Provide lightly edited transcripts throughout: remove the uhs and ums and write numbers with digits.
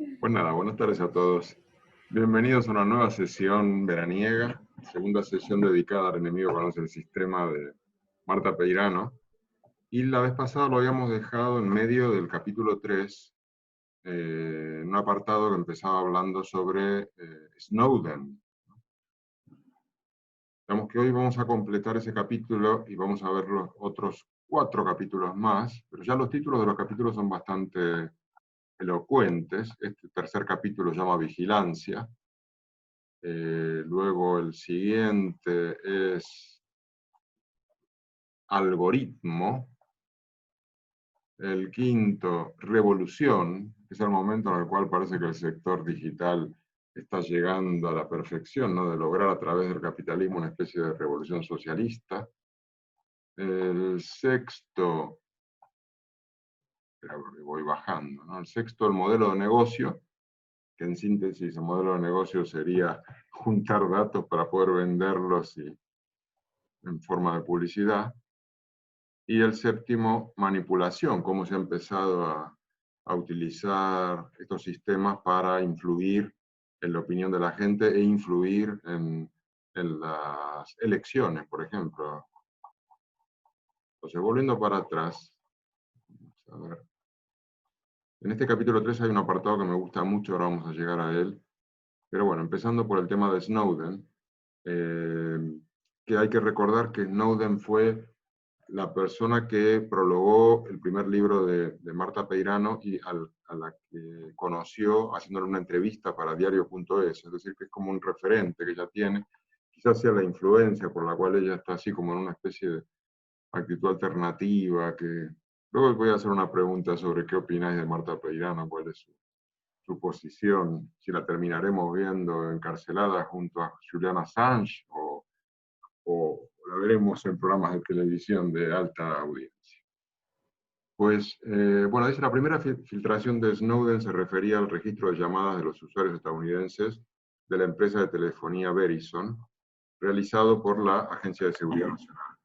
Pues nada, buenas tardes a todos. Bienvenidos a una nueva sesión veraniega, segunda sesión dedicada al enemigo conoce el sistema de Marta Peirano. Y la vez pasada lo habíamos dejado en medio del capítulo 3, en un apartado que empezaba hablando sobre Snowden. Digamos que hoy vamos a completar ese capítulo y vamos a ver los otros 4 capítulos más, pero ya los títulos de los capítulos son bastante elocuentes. Este tercer capítulo se llama Vigilancia. Luego el siguiente es algoritmo. El quinto, revolución, que es el momento en el cual parece que el sector digital está llegando a la perfección, ¿no? De lograr a través del capitalismo una especie de revolución socialista. El sexto, voy bajando, ¿no? El sexto, el modelo de negocio, que en síntesis el modelo de negocio sería juntar datos para poder venderlos en forma de publicidad. Y el séptimo, manipulación, cómo se ha empezado a utilizar estos sistemas para influir en la opinión de la gente e influir en las elecciones, por ejemplo. Entonces, volviendo para atrás, a ver. En este capítulo 3 hay un apartado que me gusta mucho, ahora vamos a llegar a él. Pero bueno, empezando por el tema de Snowden, que hay que recordar que Snowden fue la persona que prologó el primer libro de Marta Peirano y a la que conoció haciéndole una entrevista para diario.es, es decir, que es como un referente que ella tiene, quizás sea la influencia por la cual ella está así como en una especie de actitud alternativa, que luego voy a hacer una pregunta sobre qué opináis de Marta Peirano, cuál es su posición, si la terminaremos viendo encarcelada junto a Julian Assange o la veremos en programas de televisión de alta audiencia. Pues, bueno, dice la primera filtración de Snowden se refería al registro de llamadas de los usuarios estadounidenses de la empresa de telefonía Verizon, realizado por la Agencia de Seguridad Nacional.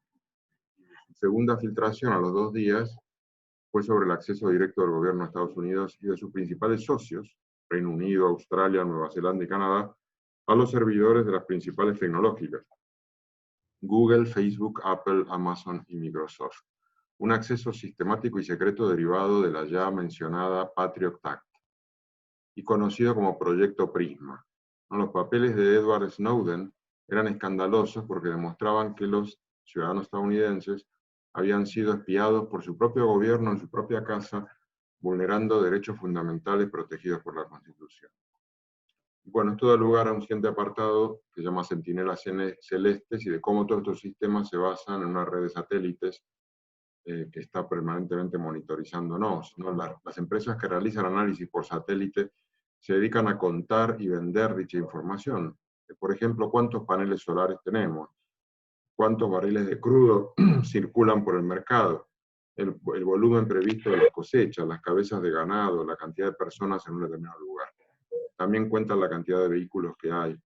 La segunda filtración, a los 2 días, fue sobre el acceso directo del gobierno de Estados Unidos y de sus principales socios, Reino Unido, Australia, Nueva Zelanda y Canadá, a los servidores de las principales tecnológicas, Google, Facebook, Apple, Amazon y Microsoft. Un acceso sistemático y secreto derivado de la ya mencionada Patriot Act y conocido como Proyecto Prisma. Los papeles de Edward Snowden eran escandalosos porque demostraban que los ciudadanos estadounidenses habían sido espiados por su propio gobierno en su propia casa, vulnerando derechos fundamentales protegidos por la Constitución. Bueno, esto da lugar a un siguiente apartado que se llama Centinelas Celestes y de cómo todos estos sistemas se basan en una red de satélites que está permanentemente monitorizándonos, ¿no? Las empresas que realizan análisis por satélite se dedican a contar y vender dicha información. Por ejemplo, cuántos paneles solares tenemos, cuántos barriles de crudo circulan por el mercado, el volumen previsto de las cosechas, las cabezas de ganado, la cantidad de personas en un determinado lugar. También cuentan la cantidad de vehículos que hay.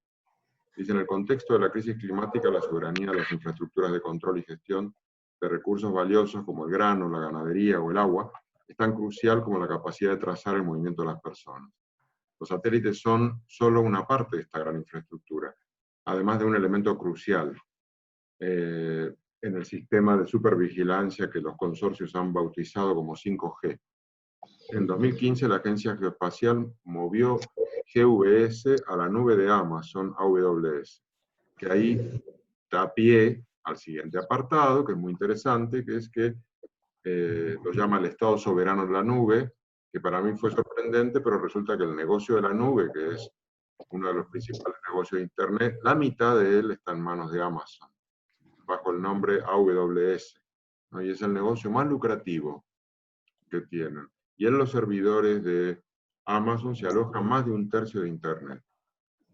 Dice, en el contexto de la crisis climática, la soberanía de las infraestructuras de control y gestión de recursos valiosos como el grano, la ganadería o el agua, es tan crucial como la capacidad de trazar el movimiento de las personas. Los satélites son solo una parte de esta gran infraestructura, además de un elemento crucial en el sistema de supervigilancia que los consorcios han bautizado como 5G. En 2015, la Agencia Geoespacial movió GVS a la nube de Amazon, AWS, que ahí da pie al siguiente apartado, que es muy interesante, que es que lo llama el Estado soberano en la nube, que para mí fue sorprendente, pero resulta que el negocio de la nube, que es uno de los principales negocios de Internet, la mitad de él está en manos de Amazon, bajo el nombre AWS, ¿no? Y es el negocio más lucrativo que tienen. Y en los servidores de Amazon se aloja más de un tercio de Internet.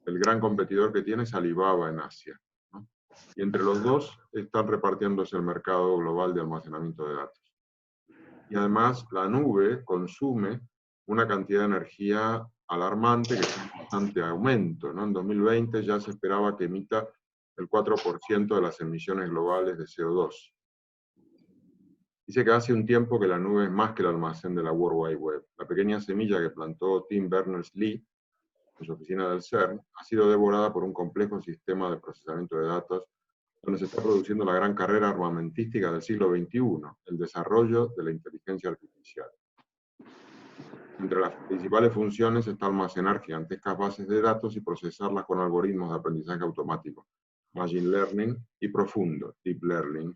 El gran competidor que tiene es Alibaba en Asia, ¿no? Y entre los dos están repartiéndose el mercado global de almacenamiento de datos. Y además la nube consume una cantidad de energía alarmante que está en constante aumento, ¿no? En 2020 ya se esperaba que emita el 4% de las emisiones globales de CO2. Dice que hace un tiempo que la nube es más que el almacén de la World Wide Web. La pequeña semilla que plantó Tim Berners-Lee en su oficina del CERN ha sido devorada por un complejo sistema de procesamiento de datos donde se está produciendo la gran carrera armamentística del siglo XXI, el desarrollo de la inteligencia artificial. Entre las principales funciones está almacenar gigantescas bases de datos y procesarlas con algoritmos de aprendizaje automático, Machine Learning y profundo, Deep Learning,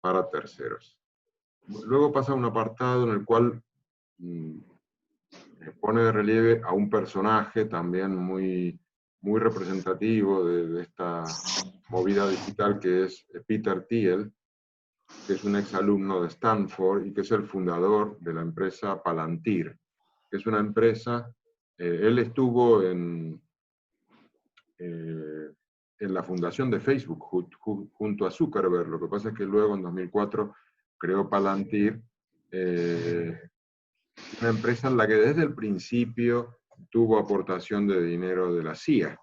para terceros. Luego pasa a un apartado en el cual pone de relieve a un personaje también muy representativo de esta movida digital, que es Peter Thiel, que es un exalumno de Stanford y que es el fundador de la empresa Palantir, que es una empresa, él estuvo en la fundación de Facebook junto a Zuckerberg. Lo que pasa es que luego en 2004 creó Palantir, una empresa en la que desde el principio tuvo aportación de dinero de la CIA.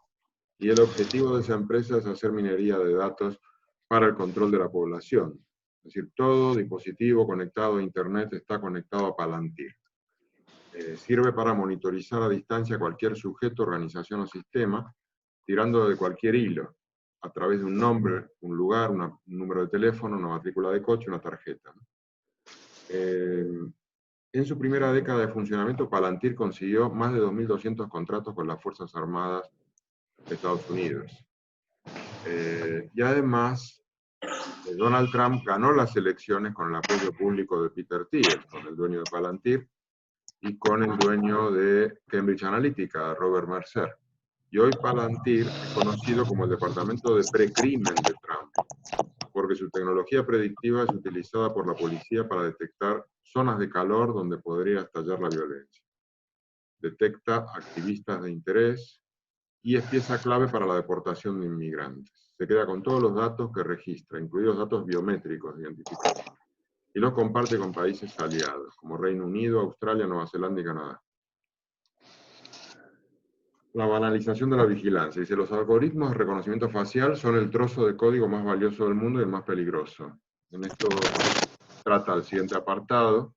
Y el objetivo de esa empresa es hacer minería de datos para el control de la población. Es decir, todo dispositivo conectado a Internet está conectado a Palantir. Sirve para monitorizar a distancia cualquier sujeto, organización o sistema, tirando de cualquier hilo, a través de un nombre, un lugar, un número de teléfono, una matrícula de coche, una tarjeta. En su primera década de funcionamiento, Palantir consiguió más de 2.200 contratos con las Fuerzas Armadas de Estados Unidos. Y además, Donald Trump ganó las elecciones con el apoyo público de Peter Thiel, con el dueño de Palantir, y con el dueño de Cambridge Analytica, Robert Mercer. Y hoy Palantir es conocido como el departamento de precrimen de Trump, porque su tecnología predictiva es utilizada por la policía para detectar zonas de calor donde podría estallar la violencia. Detecta activistas de interés y es pieza clave para la deportación de inmigrantes. Se queda con todos los datos que registra, incluidos datos biométricos de identificación, y los comparte con países aliados, como Reino Unido, Australia, Nueva Zelanda y Canadá. La banalización de la vigilancia. Dice, los algoritmos de reconocimiento facial son el trozo de código más valioso del mundo y el más peligroso. En esto trata el siguiente apartado.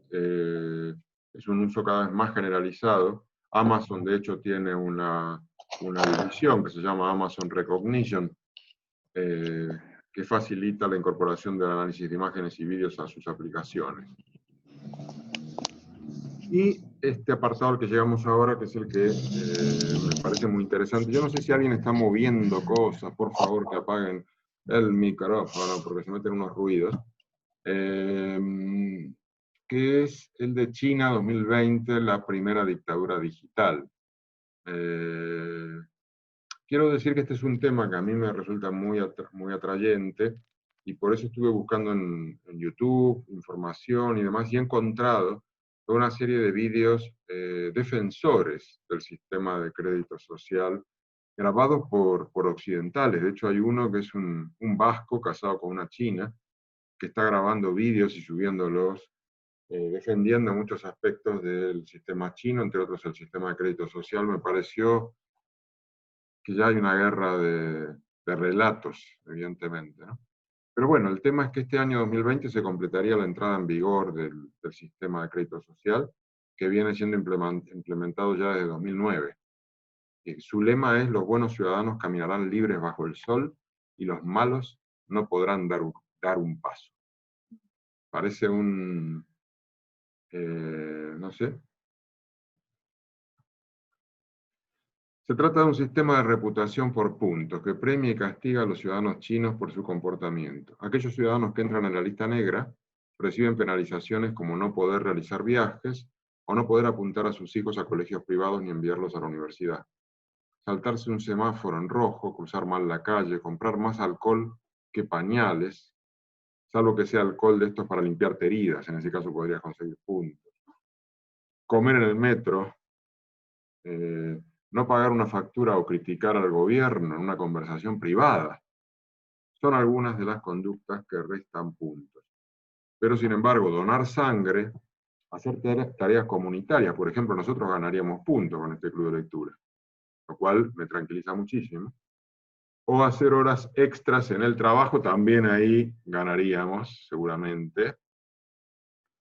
Es un uso cada vez más generalizado. Amazon, de hecho, tiene una división que se llama Amazon Recognition, que facilita la incorporación del análisis de imágenes y vídeos a sus aplicaciones. Y este apartado al que llegamos ahora, que es el que me parece muy interesante. Yo no sé si alguien está moviendo cosas, por favor que apaguen el micrófono, porque se meten unos ruidos. Que es el de China 2020, la primera dictadura digital. Quiero decir que este es un tema que a mí me resulta muy atrayente, y por eso estuve buscando en YouTube información y demás, y he encontrado una serie de vídeos defensores del sistema de crédito social, grabados por occidentales. De hecho, hay uno que es un vasco casado con una china, que está grabando vídeos y subiéndolos, defendiendo muchos aspectos del sistema chino, entre otros el sistema de crédito social. Me pareció que ya hay una guerra de relatos, evidentemente, ¿no? Pero bueno, el tema es que este año 2020 se completaría la entrada en vigor del sistema de crédito social, que viene siendo implementado ya desde 2009. Y su lema es: los buenos ciudadanos caminarán libres bajo el sol y los malos no podrán dar un paso. Parece un, no sé. Se trata de un sistema de reputación por puntos que premia y castiga a los ciudadanos chinos por su comportamiento. Aquellos ciudadanos que entran en la lista negra reciben penalizaciones como no poder realizar viajes o no poder apuntar a sus hijos a colegios privados ni enviarlos a la universidad. Saltarse un semáforo en rojo, cruzar mal la calle, comprar más alcohol que pañales, salvo que sea alcohol de estos para limpiarte heridas, en ese caso podrías conseguir puntos. Comer en el metro, no pagar una factura o criticar al gobierno en una conversación privada, son algunas de las conductas que restan puntos. Pero sin embargo, donar sangre, hacer tareas comunitarias, por ejemplo, nosotros ganaríamos puntos con este club de lectura, lo cual me tranquiliza muchísimo. O hacer horas extras en el trabajo, también ahí ganaríamos, seguramente.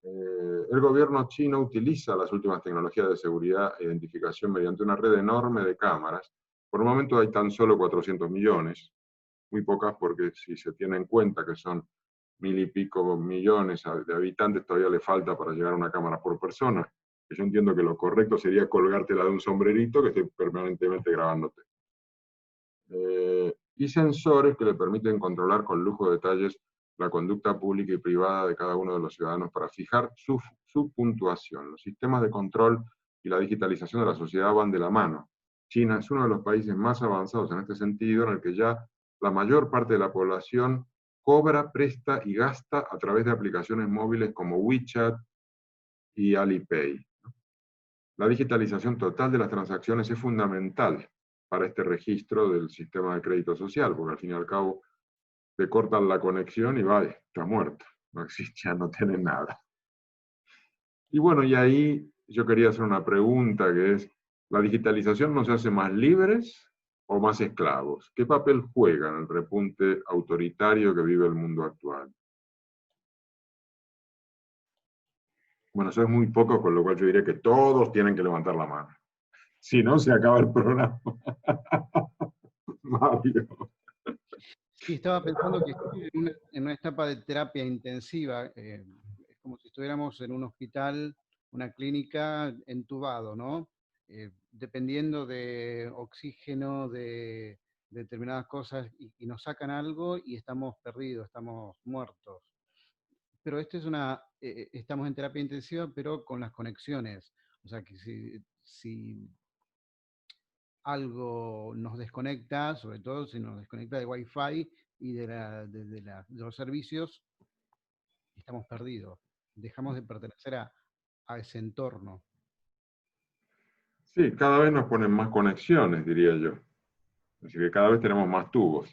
El gobierno chino utiliza las últimas tecnologías de seguridad e identificación mediante una red enorme de cámaras. Por el momento hay tan solo 400 millones, muy pocas porque si se tiene en cuenta que son 1000 y pico millones de habitantes, todavía le falta para llegar a una cámara por persona. Yo entiendo que lo correcto sería colgártela de un sombrerito que esté permanentemente grabándote. Y sensores que le permiten controlar con lujo de detalles la conducta pública y privada de cada uno de los ciudadanos para fijar su puntuación. Los sistemas de control y la digitalización de la sociedad van de la mano. China es uno de los países más avanzados en este sentido, en el que ya la mayor parte de la población cobra, presta y gasta a través de aplicaciones móviles como WeChat y Alipay. La digitalización total de las transacciones es fundamental para este registro del sistema de crédito social, porque al fin y al cabo te cortan la conexión y vaya, está muerto, no existe, ya no tiene nada. Y bueno, y ahí yo quería hacer una pregunta que es, ¿la digitalización nos hace más libres o más esclavos? ¿Qué papel juega en el repunte autoritario que vive el mundo actual? Bueno, eso es muy poco, con lo cual yo diré que todos tienen que levantar la mano. Si no, se acaba el programa. Mario. Sí, estaba pensando que estoy en una etapa de terapia intensiva. Es como si estuviéramos en un hospital, una clínica entubado, ¿no? Dependiendo de oxígeno, de determinadas cosas, y nos sacan algo y estamos perdidos, estamos muertos. Pero esto es estamos en terapia intensiva, pero con las conexiones. O sea, que si algo nos desconecta, sobre todo si nos desconecta de Wi-Fi y de los servicios, estamos perdidos. Dejamos de pertenecer a ese entorno. Sí, cada vez nos ponen más conexiones, diría yo. Así que cada vez tenemos más tubos.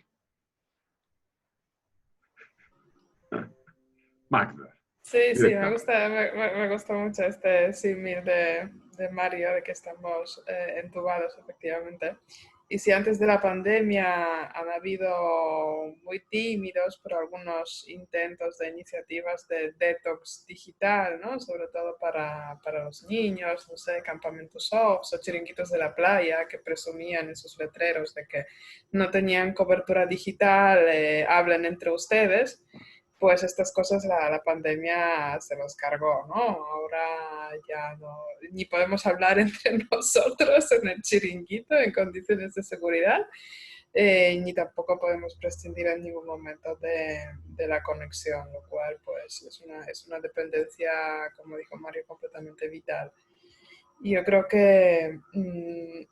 Magda. Sí, sí, Directa. me gusta mucho este símil de Mario, de que estamos entubados, efectivamente. Y si antes de la pandemia han habido muy tímidos, pero algunos intentos de iniciativas de detox digital, ¿no? Sobre todo para los niños, no sé, campamentos softs o chiringuitos de la playa que presumían en sus letreros de que no tenían cobertura digital, hablen entre ustedes. Pues estas cosas la pandemia se los cargó, ¿no? Ahora ya no, ni podemos hablar entre nosotros en el chiringuito en condiciones de seguridad, ni tampoco podemos prescindir en ningún momento de la conexión, lo cual pues es una dependencia, como dijo Mario, completamente vital. Y yo creo que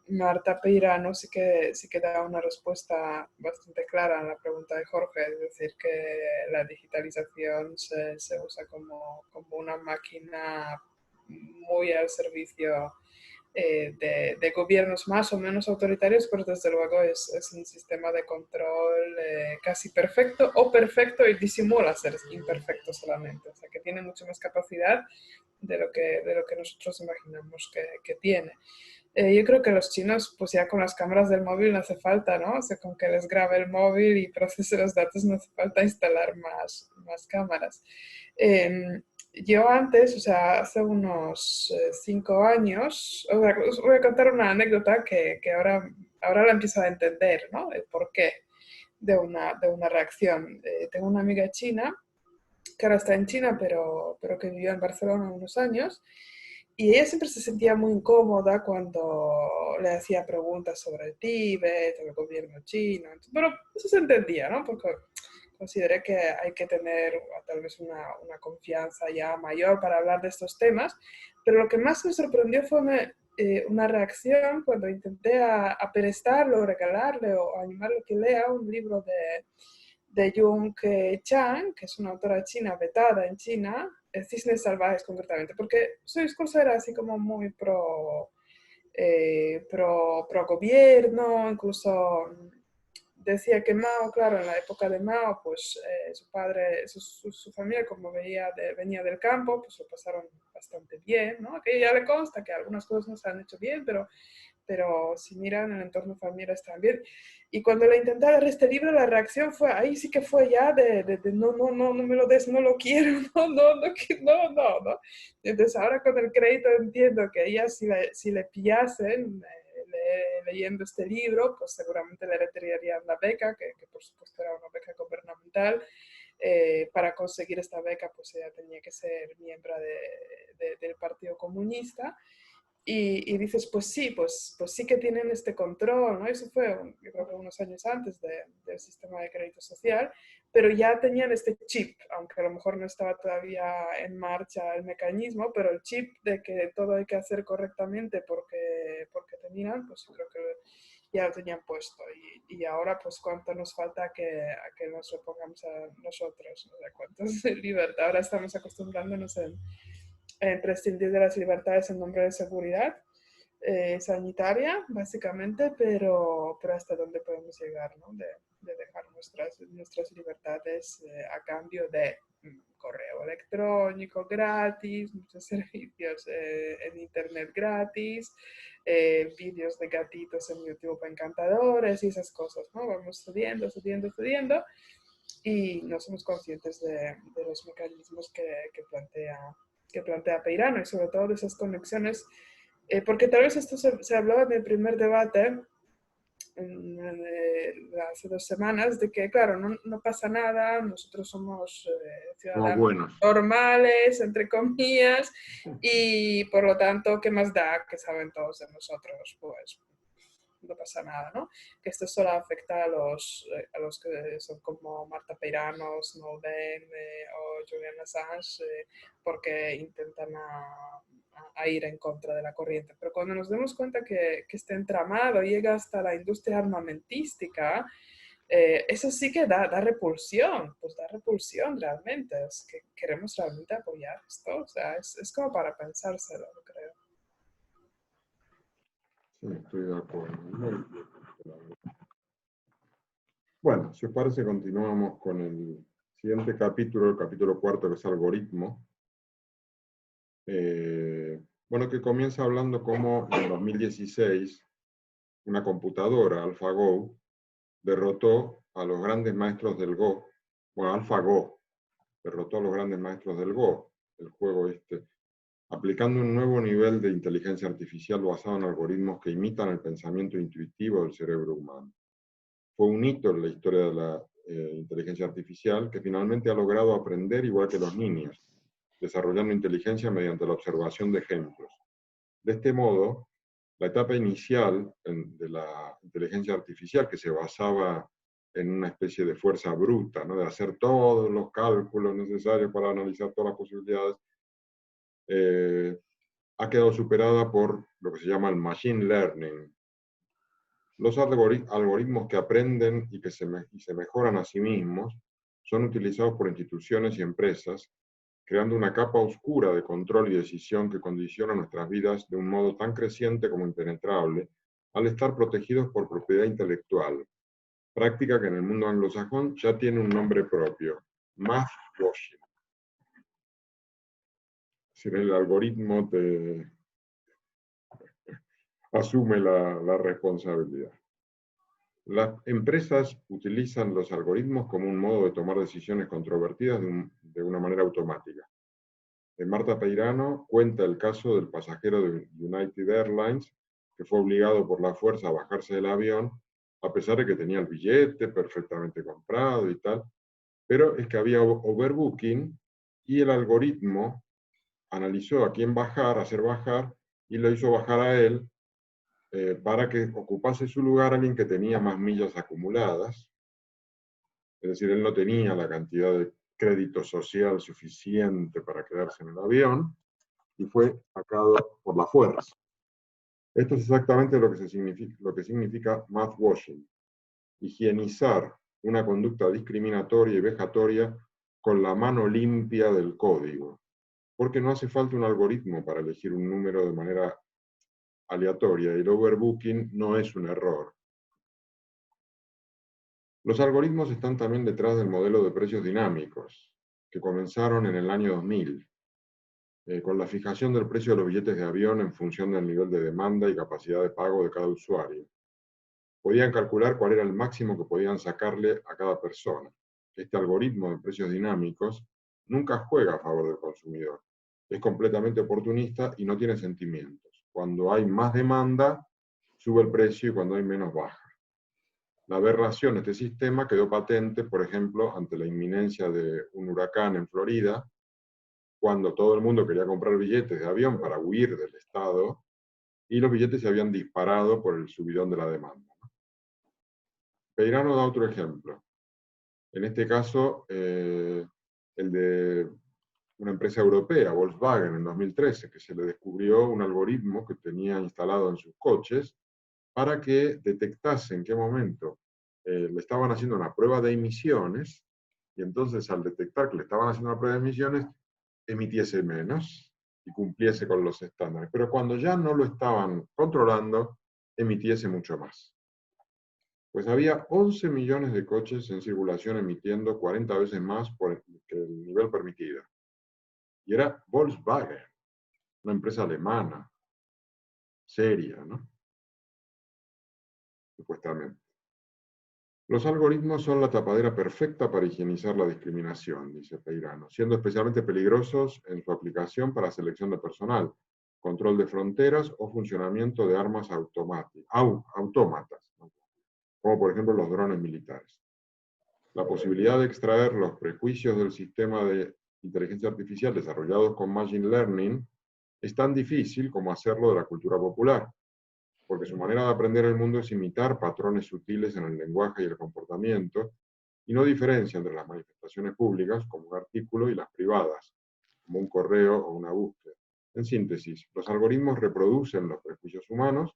Marta Peirano sí que da una respuesta bastante clara a la pregunta de Jorge, es decir, que la digitalización se usa como una máquina muy al servicio de gobiernos más o menos autoritarios, pero desde luego es un sistema de control casi perfecto o perfecto y disimula ser imperfecto solamente, o sea que tiene mucho más capacidad de lo que nosotros imaginamos que tiene. Yo creo que los chinos, pues ya con las cámaras del móvil no hace falta, ¿no? O sea, con que les grabe el móvil y procese los datos no hace falta instalar más cámaras. Yo antes, o sea, hace unos 5 años, o sea, os voy a contar una anécdota que ahora la empiezo a entender, ¿no? El porqué de una reacción. Tengo una amiga china que ahora está en China, pero que vivió en Barcelona unos años, y ella siempre se sentía muy incómoda cuando le hacía preguntas sobre el Tíbet, el gobierno chino, pero eso se entendía, ¿no? Porque consideré que hay que tener tal vez una confianza ya mayor para hablar de estos temas, pero lo que más me sorprendió fue una reacción cuando intenté aperestarlo, regalarle o animarle a que lea un libro de Jung Chang, que es una autora china vetada en China, Cisnes Salvajes concretamente, porque su discurso era así como muy pro gobierno, incluso decía que Mao, claro, en la época de Mao, pues su padre, su familia, como venía del campo, pues lo pasaron bastante bien, ¿no? Que ya le consta que algunas cosas no se han hecho bien, pero si miran el entorno familiar están bien. Y cuando le intenté dar este libro, la reacción fue, ahí sí que fue ya no me lo des, no lo quiero, no. Entonces ahora con el crédito entiendo que ella si le pillasen leyendo este libro, pues seguramente le retirarían la beca, que por supuesto era una beca gubernamental. Para conseguir esta beca, pues ella tenía que ser miembro del Partido Comunista. Y dices, pues sí que tienen este control, ¿no? Eso fue, yo creo que unos años antes del sistema de crédito social, pero ya tenían este chip, aunque a lo mejor no estaba todavía en marcha el mecanismo, pero el chip de que todo hay que hacer correctamente porque tenían, pues yo creo que ya lo tenían puesto. Y ahora, pues, ¿cuánto nos falta a que nos repongamos a nosotros? O sea, ¿cuánto es libertad? Ahora estamos acostumbrándonos en prescindir de las libertades en nombre de seguridad sanitaria, básicamente, pero hasta dónde podemos llegar, ¿no? De dejar nuestras libertades a cambio de correo electrónico gratis, muchos servicios en internet gratis, vídeos de gatitos en YouTube encantadores y esas cosas, ¿no? Vamos subiendo y no somos conscientes de los mecanismos que plantea Peirano y sobre todo de esas conexiones, porque tal vez esto se hablaba en el primer debate hace 2 semanas, de que claro, no pasa nada, nosotros somos ciudadanos buenos. normales, entre comillas, y por lo tanto, ¿qué más da que saben todos de nosotros? Pues no pasa nada, ¿no? Que esto solo afecta a los que son como Marta Peirano, Snowden o Julian Assange, porque intentan a ir en contra de la corriente. Pero cuando nos demos cuenta que este entramado llega hasta la industria armamentística, eso sí que da repulsión, pues da repulsión realmente. Es que queremos realmente apoyar esto, o sea, es como para pensárselo, creo. Sí, estoy de acuerdo. Bueno, si os parece, continuamos con el siguiente capítulo, el capítulo 4, que es algoritmo. Bueno, que comienza hablando cómo en 2016 una computadora, AlphaGo, derrotó a los grandes maestros del Go. Bueno, AlphaGo derrotó a los grandes maestros del Go, el juego este, aplicando un nuevo nivel de inteligencia artificial basado en algoritmos que imitan el pensamiento intuitivo del cerebro humano. Fue un hito en la historia de la inteligencia artificial que finalmente ha logrado aprender igual que los niños, desarrollando inteligencia mediante la observación de ejemplos. De este modo, la etapa inicial de la inteligencia artificial, que se basaba en una especie de fuerza bruta, ¿no? De hacer todos los cálculos necesarios para analizar todas las posibilidades, ha quedado superada por lo que se llama el machine learning. Los algoritmos que aprenden y se mejoran a sí mismos son utilizados por instituciones y empresas, creando una capa oscura de control y decisión que condiciona nuestras vidas de un modo tan creciente como impenetrable, al estar protegidos por propiedad intelectual, práctica que en el mundo anglosajón ya tiene un nombre propio: math washing. Es decir, el algoritmo te asume la responsabilidad. Las empresas utilizan los algoritmos como un modo de tomar decisiones controvertidas de una manera automática. Marta Peirano cuenta el caso del pasajero de United Airlines que fue obligado por la fuerza a bajarse del avión, a pesar de que tenía el billete perfectamente comprado y tal, pero es que había overbooking y el algoritmo analizó a quién hacer bajar, y lo hizo bajar a él para que ocupase su lugar alguien que tenía más millas acumuladas. Es decir, él no tenía la cantidad de crédito social suficiente para quedarse en el avión y fue sacado por la fuerza. Esto es exactamente lo que significa math washing: higienizar una conducta discriminatoria y vejatoria con la mano limpia del código, porque no hace falta un algoritmo para elegir un número de manera aleatoria, y el overbooking no es un error. Los algoritmos están también detrás del modelo de precios dinámicos, que comenzaron en el año 2000, con la fijación del precio de los billetes de avión en función del nivel de demanda y capacidad de pago de cada usuario. Podían calcular cuál era el máximo que podían sacarle a cada persona. Este algoritmo de precios dinámicos nunca juega a favor del consumidor. Es completamente oportunista y no tiene sentimientos. Cuando hay más demanda, sube el precio y cuando hay menos, baja. La aberración de este sistema quedó patente, por ejemplo, ante la inminencia de un huracán en Florida, cuando todo el mundo quería comprar billetes de avión para huir del estado, y los billetes se habían disparado por el subidón de la demanda. Peirano da otro ejemplo. En este caso, el de una empresa europea, Volkswagen, en 2013, que se le descubrió un algoritmo que tenía instalado en sus coches para que detectase en qué momento le estaban haciendo una prueba de emisiones, y entonces al detectar que le estaban haciendo una prueba de emisiones, emitiese menos y cumpliese con los estándares. Pero cuando ya no lo estaban controlando, emitiese mucho más. Pues había 11 millones de coches en circulación emitiendo 40 veces más que el nivel permitido. Y era Volkswagen, una empresa alemana, seria, ¿no? Supuestamente. Los algoritmos son la tapadera perfecta para higienizar la discriminación, dice Peirano, siendo especialmente peligrosos en su aplicación para selección de personal, control de fronteras o funcionamiento de armas autómatas, ¿no? Como por ejemplo los drones militares. La posibilidad de extraer los prejuicios del sistema de inteligencia artificial desarrollados con Machine Learning es tan difícil como hacerlo de la cultura popular, porque su manera de aprender el mundo es imitar patrones sutiles en el lenguaje y el comportamiento, y no diferencia entre las manifestaciones públicas, como un artículo, y las privadas, como un correo o una búsqueda. En síntesis, los algoritmos reproducen los prejuicios humanos,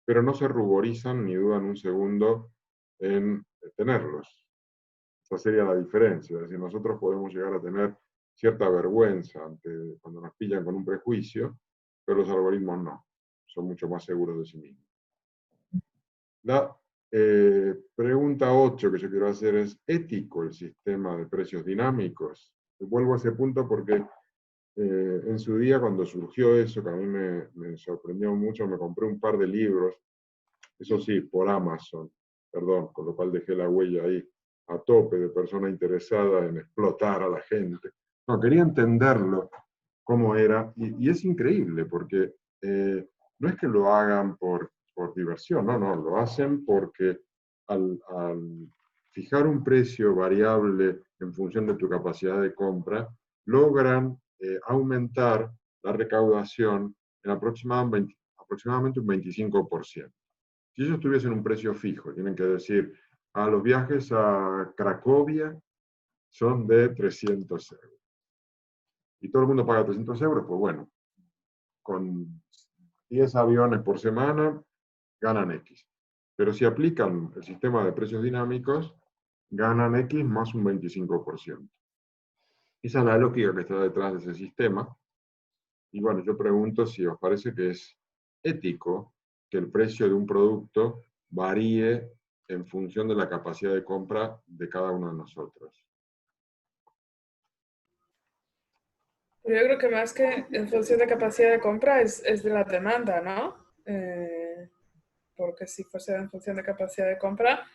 pero no se ruborizan ni dudan un segundo en tenerlos. Esa sería la diferencia. Es decir, nosotros podemos llegar a tener cierta vergüenza cuando nos pillan con un prejuicio, pero los algoritmos no. Son mucho más seguros de sí mismos. La pregunta 8 que yo quiero hacer es: ¿ético el sistema de precios dinámicos? Vuelvo a ese punto porque en su día, cuando surgió eso, que a mí me sorprendió mucho, me compré un par de libros, eso sí, por Amazon, perdón, con lo cual dejé la huella ahí a tope de persona interesada en explotar a la gente. No, quería entenderlo, cómo era, y es increíble, porque no es que lo hagan por diversión, no, lo hacen porque al fijar un precio variable en función de tu capacidad de compra, logran aumentar la recaudación en aproximadamente un 25%. Si ellos tuviesen un precio fijo, tienen que decir, los viajes a Cracovia son de 300 euros. Y todo el mundo paga 300 euros, pues bueno, con 10 aviones por semana ganan X. Pero si aplican el sistema de precios dinámicos, ganan X más un 25%. Esa es la lógica que está detrás de ese sistema. Y bueno, yo pregunto si os parece que es ético que el precio de un producto varíe en función de la capacidad de compra de cada uno de nosotros. Yo creo que más que en función de capacidad de compra es de la demanda, ¿no? Porque si fuese en función de capacidad de compra,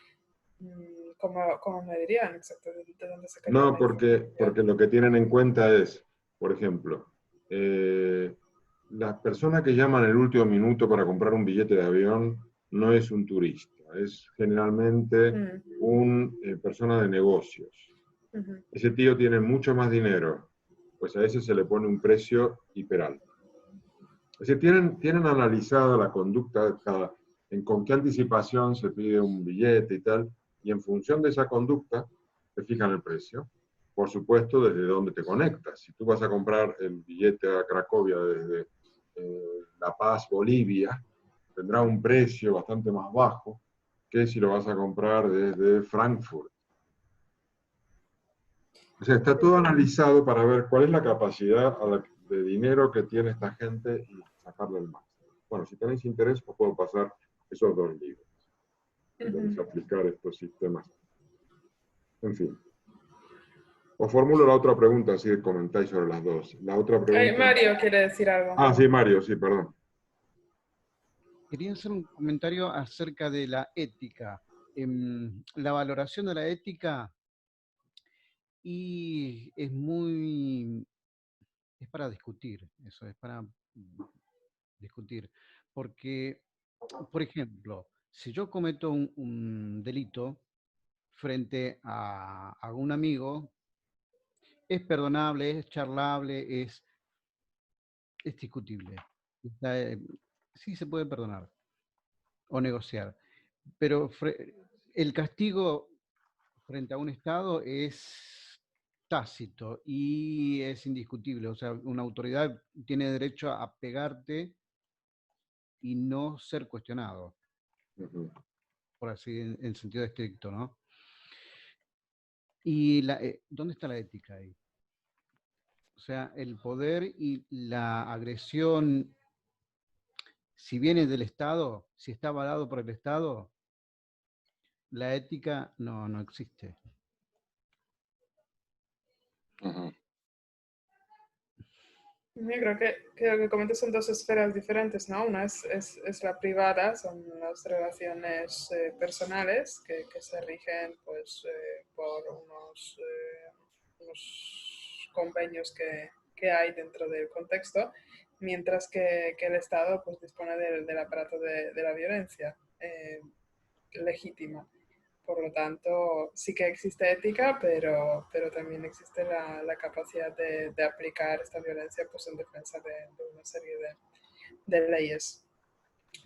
¿cómo me dirían exactamente de dónde sacarían No, la porque información? lo que tienen en cuenta es, por ejemplo, la persona que llama en el último minuto para comprar un billete de avión no es un turista, es generalmente una persona de negocios. Ese tío tiene mucho más dinero, pues a ese se le pone un precio hiperalto. Es decir, tienen analizado la conducta de con qué anticipación se pide un billete y tal, y en función de esa conducta te fijan el precio. Por supuesto, desde dónde te conectas. Si tú vas a comprar el billete a Cracovia desde La Paz, Bolivia, tendrá un precio bastante más bajo que si lo vas a comprar desde Frankfurt. O sea, está todo analizado para ver cuál es la capacidad de dinero que tiene esta gente y sacarle el máximo. Bueno, si tenéis interés, os puedo pasar esos dos libros. Podéis aplicar estos sistemas. En fin. Os formulo la otra pregunta, así que comentáis sobre las dos. La otra pregunta... Mario quiere decir algo. Ah, sí, Mario, sí, perdón. Quería hacer un comentario acerca de la ética. La valoración de la ética y es para discutir, eso, es para discutir. Porque, por ejemplo, si yo cometo un delito frente a un amigo, es perdonable, es charlable, es discutible. Está, sí se puede perdonar o negociar. Pero el castigo frente a un Estado es tácito y es indiscutible. O sea, una autoridad tiene derecho a pegarte y no ser cuestionado, por así en sentido estricto, ¿no? ¿Y dónde está la ética ahí? O sea, el poder y la agresión, si viene del Estado, si está avalado por el Estado, la ética no existe. Yo creo que lo que comentas son dos esferas diferentes, ¿no? Una es la privada, son las relaciones personales que se rigen pues, por unos convenios que hay dentro del contexto, mientras que el Estado pues, dispone del aparato de la violencia legítima. Por lo tanto, sí que existe ética, pero también existe la capacidad de aplicar esta violencia pues, en defensa de una serie de leyes.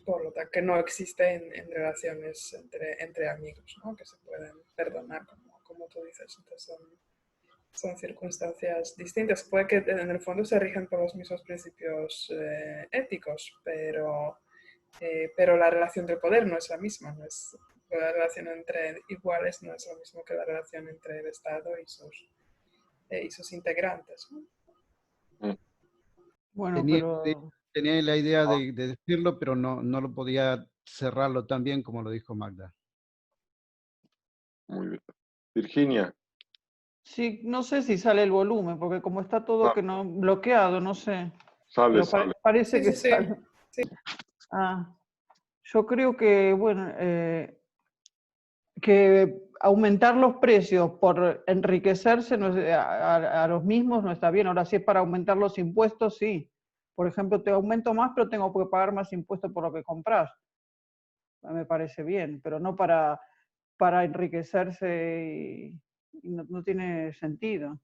Por lo tanto, que no existe en relaciones entre amigos, ¿no? Que se pueden perdonar, como tú dices. Entonces son circunstancias distintas. Puede que en el fondo se rigen por los mismos principios éticos, pero la relación del poder no es la misma, no es, la relación entre iguales no es lo mismo que la relación entre el Estado y sus integrantes, ¿no? Bueno, Tenía, pero tenía la idea de decirlo, pero no lo podía cerrarlo tan bien como lo dijo Magda. Muy bien. Virginia. sí, no sé si sale el volumen, porque como está todo que no bloqueado, no sé. Sale, Pero sale. parece Sí, que sí, sí. sale. Sí. Yo creo que, bueno, que aumentar los precios por enriquecerse a los mismos no está bien. Ahora, si es para aumentar los impuestos, sí. Por ejemplo, te aumento más, pero tengo que pagar más impuestos por lo que compras. Me parece bien, pero no para enriquecerse y no tiene sentido.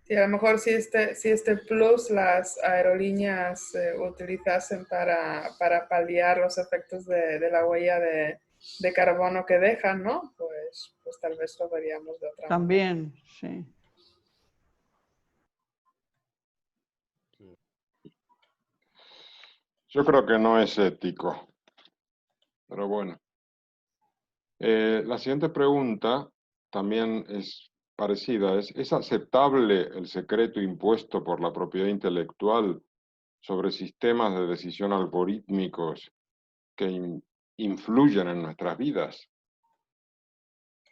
Sí, a lo mejor si este plus las aerolíneas utilizasen para paliar los efectos de la huella de carbono que dejan, ¿no? Pues tal vez lo veríamos de otra manera. También, sí. Yo creo que no es ético, pero bueno. La siguiente pregunta también es parecida. ¿Es aceptable el secreto impuesto por la propiedad intelectual sobre sistemas de decisión algorítmicos que influyen en nuestras vidas?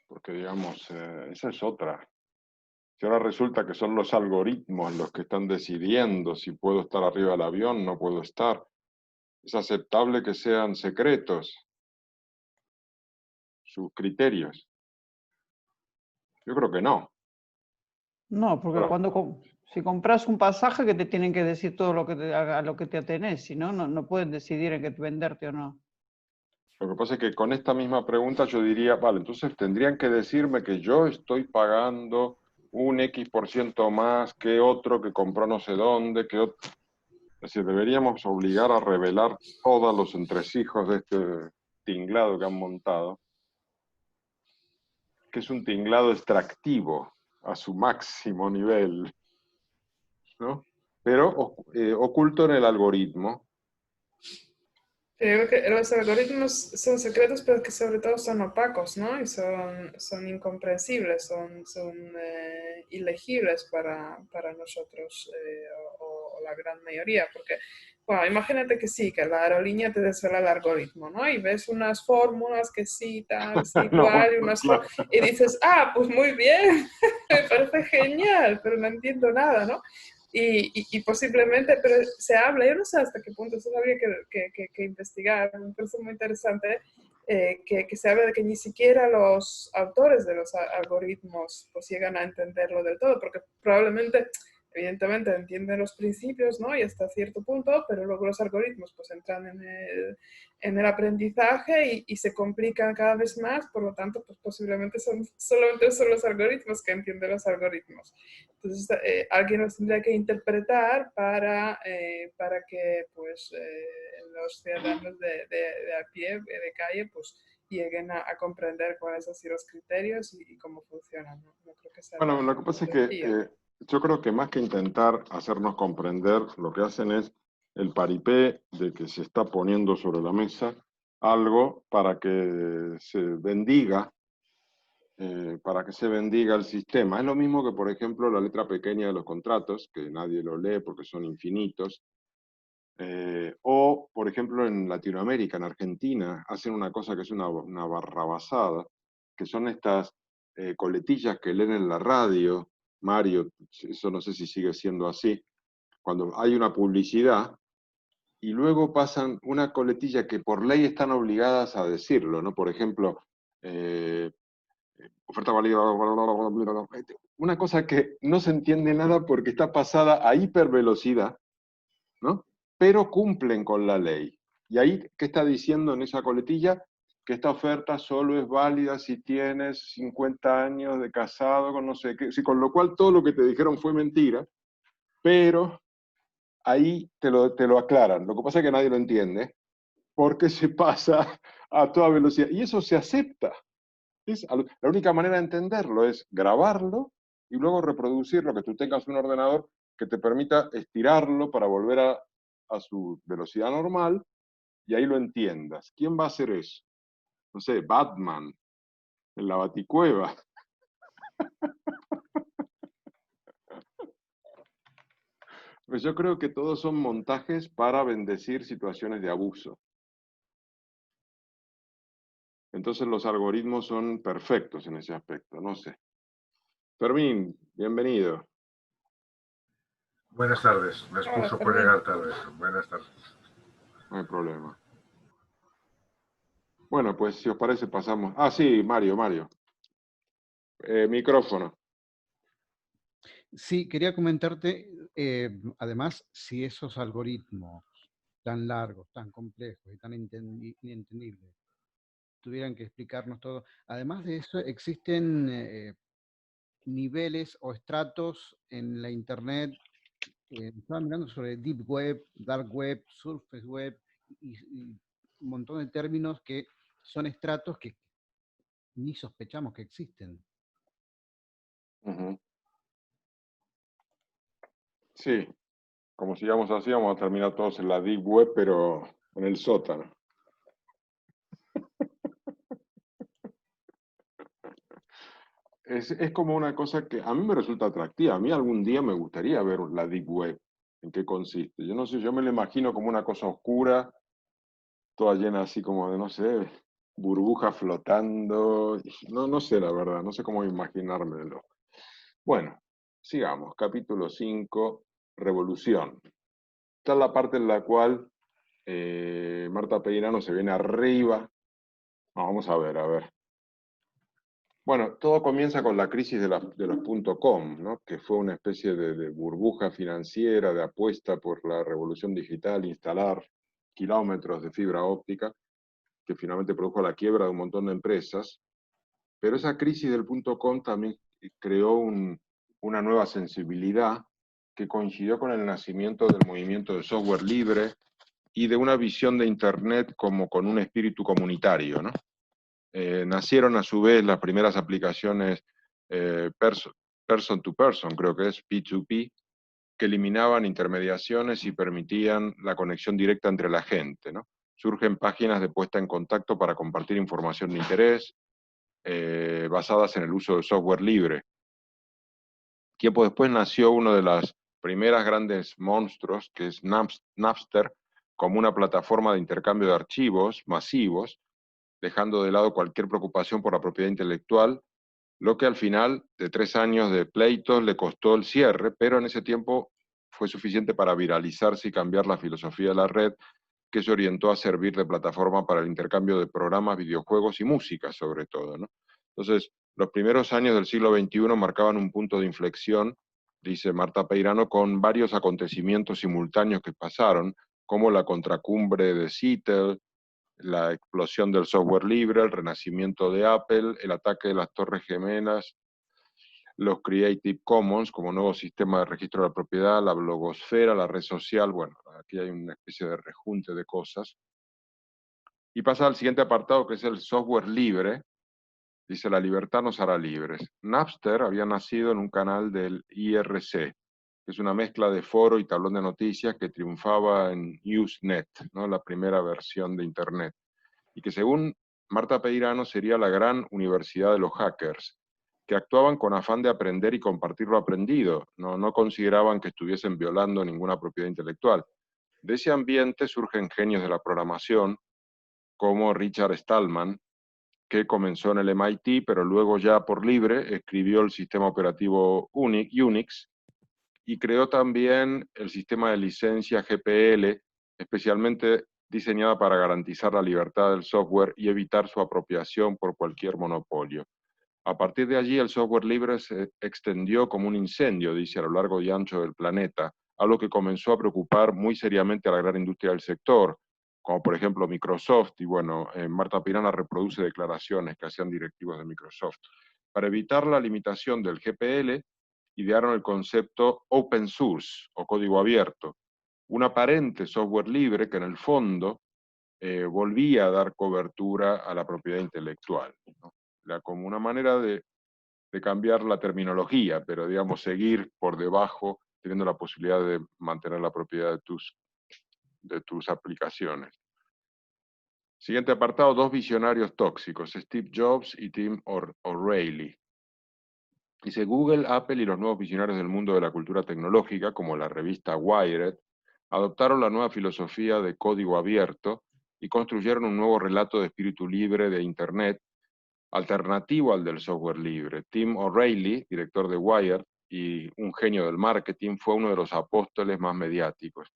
Porque, digamos, esa es otra. Si ahora resulta que son los algoritmos los que están decidiendo si puedo estar arriba del avión, no puedo estar, ¿es aceptable que sean secretos sus criterios? Yo creo que no. No, porque Ahora, si compras un pasaje que te tienen que decir todo lo que a lo que te atenés, si no, no pueden decidir en qué venderte o no. lo que pasa es que con esta misma pregunta yo diría, vale, entonces tendrían que decirme que yo estoy pagando un X% más que otro que compró no sé dónde, que otro. Es decir, deberíamos obligar a revelar todos los entresijos de este tinglado que han montado, que es un tinglado extractivo a su máximo nivel, ¿no? Pero oculto en el algoritmo. Creo que los algoritmos son secretos, pero que sobre todo son opacos, ¿no? Y son incomprensibles, son ilegibles para nosotros o la gran mayoría, porque Bueno, imagínate que sí, que la aerolínea te desvela el algoritmo, ¿no? Y ves unas fórmulas que sí, tal, sí, No, cual, y, claro. y dices, ah, pues muy bien, me parece genial, pero no entiendo nada, ¿no? Y posiblemente, pero se habla, yo no sé hasta qué punto, eso habría que investigar, me parece muy interesante, que se habla de que ni siquiera los autores de los algoritmos pues llegan a entenderlo del todo, porque probablemente evidentemente entienden los principios, ¿no? Y hasta cierto punto, pero luego los algoritmos pues entran en el aprendizaje y se complican cada vez más, por lo tanto, pues posiblemente solamente son los algoritmos que entienden los algoritmos. Entonces, alguien los tendría que interpretar para que pues los ciudadanos de a pie, de calle, pues lleguen a comprender cuáles han sido los criterios y cómo funcionan. No, no creo que sea Bueno, lo que tan pasa es que sencillo. yo creo que más que intentar hacernos comprender, lo que hacen es el paripé de que se está poniendo sobre la mesa algo para que se bendiga el sistema. Es lo mismo que, por ejemplo, la letra pequeña de los contratos, que nadie lo lee porque son infinitos. O, por ejemplo, en Latinoamérica, en Argentina, hacen una cosa que es una barrabasada, que son estas coletillas que leen en la radio. Mario, eso no sé si sigue siendo así, cuando hay una publicidad y luego pasan una coletilla que por ley están obligadas a decirlo, ¿no? Por ejemplo, oferta válida, una cosa que no se entiende nada porque está pasada a hipervelocidad, ¿no? Pero cumplen con la ley. Y ahí, ¿qué está diciendo en esa coletilla? Que esta oferta solo es válida si tienes 50 años de casado con no sé qué, sí, con lo cual todo lo que te dijeron fue mentira, pero ahí te lo aclaran. Lo que pasa es que nadie lo entiende, porque se pasa a toda velocidad. Y eso se acepta. La única manera de entenderlo es grabarlo y luego reproducirlo, que tú tengas un ordenador que te permita estirarlo para volver a su velocidad normal y ahí lo entiendas. ¿Quién va a hacer eso? No sé, Batman, en la Baticueva. Pues yo creo que todos son montajes para bendecir situaciones de abuso. Entonces los algoritmos son perfectos en ese aspecto, no sé. Fermín, bienvenido. Buenas tardes, me Hola, excuso por Fermín. llegar tarde. Buenas tardes. No hay problema. Bueno, pues si os parece pasamos... Ah, sí, Mario. Micrófono. Sí, quería comentarte, además, si esos algoritmos tan largos, tan complejos y tan inentendibles tuvieran que explicarnos todo. Además de eso, existen niveles o estratos en la Internet. Estaba mirando sobre Deep Web, Dark Web, Surface Web y un montón de términos que son estratos que ni sospechamos que existen. Uh-huh. Sí, como sigamos así, vamos a terminar todos en la Deep Web, pero en el sótano. Es como una cosa que a mí me resulta atractiva. A mí algún día me gustaría ver la Deep Web, en qué consiste. Yo no sé, yo me lo imagino como una cosa oscura, toda llena así como de, no sé, burbujas flotando. No sé la verdad, no sé cómo imaginármelo. Bueno, sigamos. Capítulo 5, Revolución. Esta es la parte en la cual Marta Peirano se viene arriba. No, vamos a ver. Bueno, todo comienza con la crisis de los .com, ¿no? Que fue una especie de burbuja financiera, de apuesta por la revolución digital, instalar kilómetros de fibra óptica, que finalmente produjo la quiebra de un montón de empresas. Pero esa crisis del .com también creó una nueva sensibilidad que coincidió con el nacimiento del movimiento de software libre y de una visión de Internet como con un espíritu comunitario, ¿no? Nacieron a su vez las primeras aplicaciones person to person, creo que es P2P, que eliminaban intermediaciones y permitían la conexión directa entre la gente, ¿no? Surgen páginas de puesta en contacto para compartir información de interés, basadas en el uso de software libre. Tiempo después nació una de las primeras grandes monstruos, que es Napster, como una plataforma de intercambio de archivos masivos, dejando de lado cualquier preocupación por la propiedad intelectual, lo que al final de 3 años de pleitos le costó el cierre, pero en ese tiempo fue suficiente para viralizarse y cambiar la filosofía de la red, que se orientó a servir de plataforma para el intercambio de programas, videojuegos y música, sobre todo, ¿no? Entonces, los primeros años del siglo XXI marcaban un punto de inflexión, dice Marta Peirano, con varios acontecimientos simultáneos que pasaron, como la contracumbre de Seattle, la explosión del software libre, el renacimiento de Apple, el ataque de las Torres Gemelas, los Creative Commons como nuevo sistema de registro de la propiedad, la blogosfera, la red social. Bueno, aquí hay una especie de rejunte de cosas. Y pasa al siguiente apartado, que es el software libre. Dice, la libertad nos hará libres. Napster había nacido en un canal del IRC, que es una mezcla de foro y tablón de noticias que triunfaba en Usenet, ¿no? La primera versión de Internet, y que según Marta Peirano sería la gran universidad de los hackers, que actuaban con afán de aprender y compartir lo aprendido, no consideraban que estuviesen violando ninguna propiedad intelectual. De ese ambiente surgen genios de la programación, como Richard Stallman, que comenzó en el MIT, pero luego ya por libre escribió el sistema operativo Unix, y creó también el sistema de licencia GPL, especialmente diseñada para garantizar la libertad del software y evitar su apropiación por cualquier monopolio. A partir de allí, el software libre se extendió como un incendio, dice, a lo largo y ancho del planeta, algo que comenzó a preocupar muy seriamente a la gran industria del sector, como por ejemplo Microsoft, y bueno, Marta Peirano reproduce declaraciones que hacían directivos de Microsoft. Para evitar la limitación del GPL, idearon el concepto open source, o código abierto, un aparente software libre que en el fondo volvía a dar cobertura a la propiedad intelectual, ¿no? Como una manera de cambiar la terminología, pero digamos seguir por debajo, teniendo la posibilidad de mantener la propiedad de tus aplicaciones. Siguiente apartado, 2 visionarios tóxicos, Steve Jobs y Tim O'Reilly. Dice, Google, Apple y los nuevos visionarios del mundo de la cultura tecnológica, como la revista Wired, adoptaron la nueva filosofía de código abierto y construyeron un nuevo relato de espíritu libre de Internet, alternativo al del software libre. Tim O'Reilly, director de Wired y un genio del marketing, fue uno de los apóstoles más mediáticos.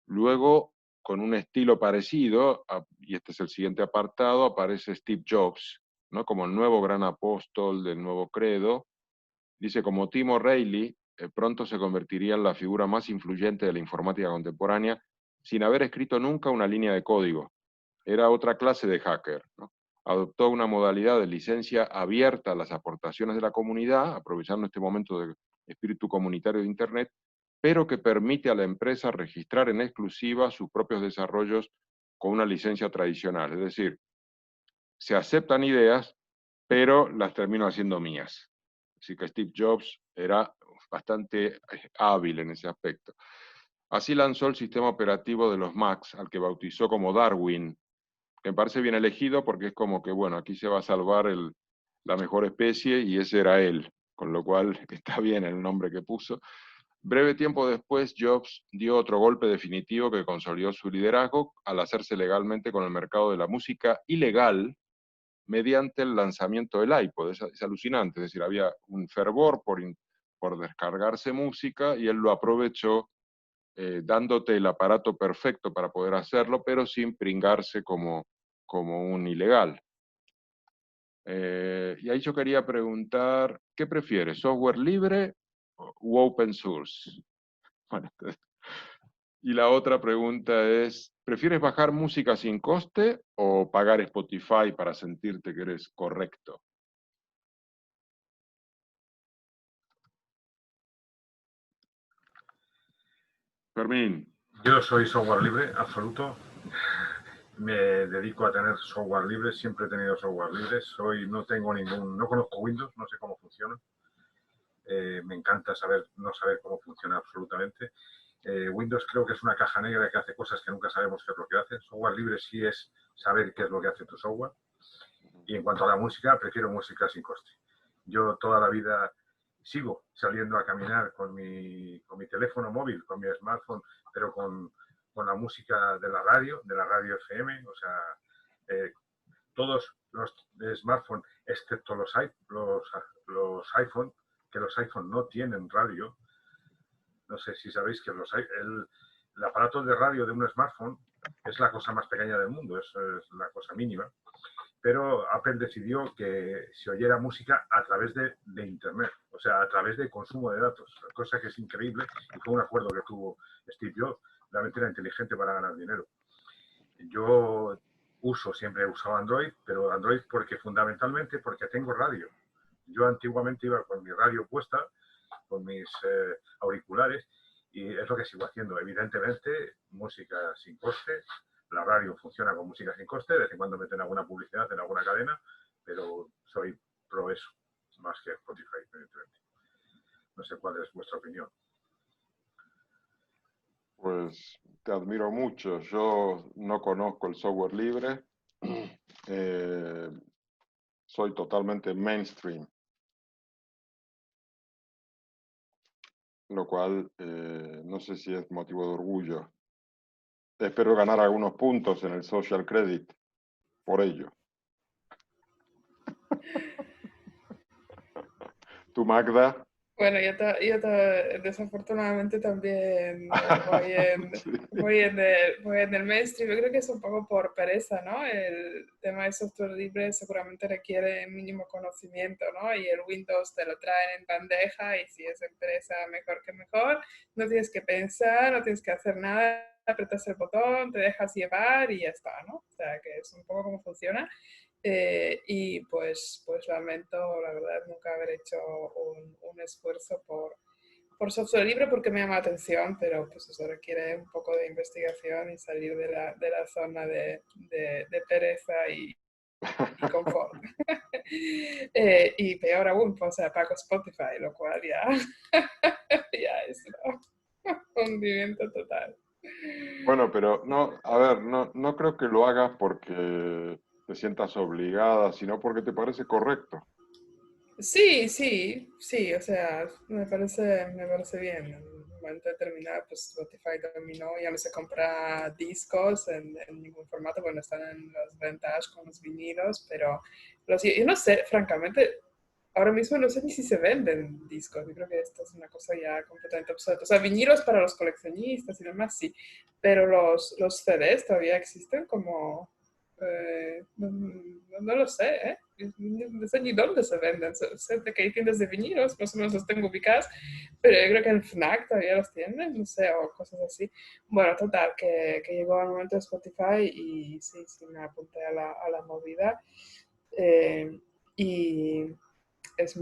Luego, con un estilo parecido, y este es el siguiente apartado, aparece Steve Jobs, ¿no? Como el nuevo gran apóstol del nuevo credo. Dice, como Tim O'Reilly, pronto se convertiría en la figura más influyente de la informática contemporánea, sin haber escrito nunca una línea de código. Era otra clase de hacker, ¿no? Adoptó una modalidad de licencia abierta a las aportaciones de la comunidad, aprovechando este momento de espíritu comunitario de Internet, pero que permite a la empresa registrar en exclusiva sus propios desarrollos con una licencia tradicional. Es decir, se aceptan ideas, pero las termino haciendo mías. Así que Steve Jobs era bastante hábil en ese aspecto. Así lanzó el sistema operativo de los Macs, al que bautizó como Darwin, que me parece bien elegido porque es como que, bueno, aquí se va a salvar la mejor especie y ese era él, con lo cual está bien el nombre que puso. Breve tiempo después, Jobs dio otro golpe definitivo que consolidó su liderazgo al hacerse legalmente con el mercado de la música ilegal mediante el lanzamiento del iPod. Es alucinante, es decir, había un fervor por descargarse música y él lo aprovechó dándote el aparato perfecto para poder hacerlo, pero sin pringarse como un ilegal. Y ahí yo quería preguntar, ¿qué prefieres, software libre u open source? Bueno, y la otra pregunta es, ¿prefieres bajar música sin coste o pagar Spotify para sentirte que eres correcto? Fermín. Yo soy software libre, absoluto. Me dedico a tener software libre, siempre he tenido software libre. No conozco Windows, no sé cómo funciona. Me encanta no saber cómo funciona absolutamente. Windows creo que es una caja negra que hace cosas que nunca sabemos qué es lo que hace. Software libre sí es saber qué es lo que hace tu software. Y en cuanto a la música, prefiero música sin coste. Yo toda la vida sigo saliendo a caminar con mi teléfono móvil, con mi smartphone, pero con la música de la radio FM, o sea, todos los smartphones, excepto los iPhone, que los iPhone no tienen radio. No sé si sabéis que el aparato de radio de un smartphone es la cosa más pequeña del mundo, es la cosa mínima. Pero Apple decidió que se oyera música a través de Internet, o sea, a través de consumo de datos, cosa que es increíble y fue un acuerdo que tuvo Steve Jobs. Realmente era inteligente para ganar dinero. Yo siempre he usado Android, pero Android fundamentalmente porque tengo radio. Yo antiguamente iba con mi radio puesta, con mis auriculares, y es lo que sigo haciendo. Evidentemente, música sin coste. La radio funciona con música sin coste, de vez en cuando meten alguna publicidad en alguna cadena, pero soy pro eso, más que Spotify, evidentemente. No sé cuál es vuestra opinión. Pues te admiro mucho. Yo no conozco el software libre. Soy totalmente mainstream. Lo cual no sé si es motivo de orgullo. Espero ganar algunos puntos en el social credit por ello. ¿Tú, Magda? Bueno, yo desafortunadamente también voy en el mainstream. Yo creo que es un poco por pereza, ¿no? El tema de software libre seguramente requiere mínimo conocimiento, ¿no? Y el Windows te lo traen en bandeja y si es empresa, mejor que mejor. No tienes que pensar, no tienes que hacer nada, apretas el botón, te dejas llevar y ya está, ¿no? O sea, que es un poco cómo funciona. Y pues lamento, la verdad, nunca haber hecho un esfuerzo por software libre porque me llama la atención, pero pues eso requiere un poco de investigación y salir de la zona de pereza y confort. Y peor aún, pues apago Spotify, lo cual ya, ya es un hundimiento total. Bueno, pero no, a ver, no creo que lo hagas porque te sientas obligada, sino porque te parece correcto. Sí, o sea, me parece bien. En un momento determinado, pues Spotify dominó, ya no se compra discos en ningún formato, bueno, están en las ventas con los vinilos, pero yo no sé, francamente, ahora mismo no sé ni si se venden discos, yo creo que esto es una cosa ya completamente obsoleta. O sea, vinilos para los coleccionistas y demás, sí, pero los CDs todavía existen como... no lo sé, ¿eh? No sé ni dónde se venden. Sé de que hay tiendas de vinilos, más o menos los tengo ubicadas, pero yo creo que en FNAC todavía los tienen, no sé, o cosas así. Bueno, total, que llegó el momento de Spotify y sí, me apunté a la movida. Y es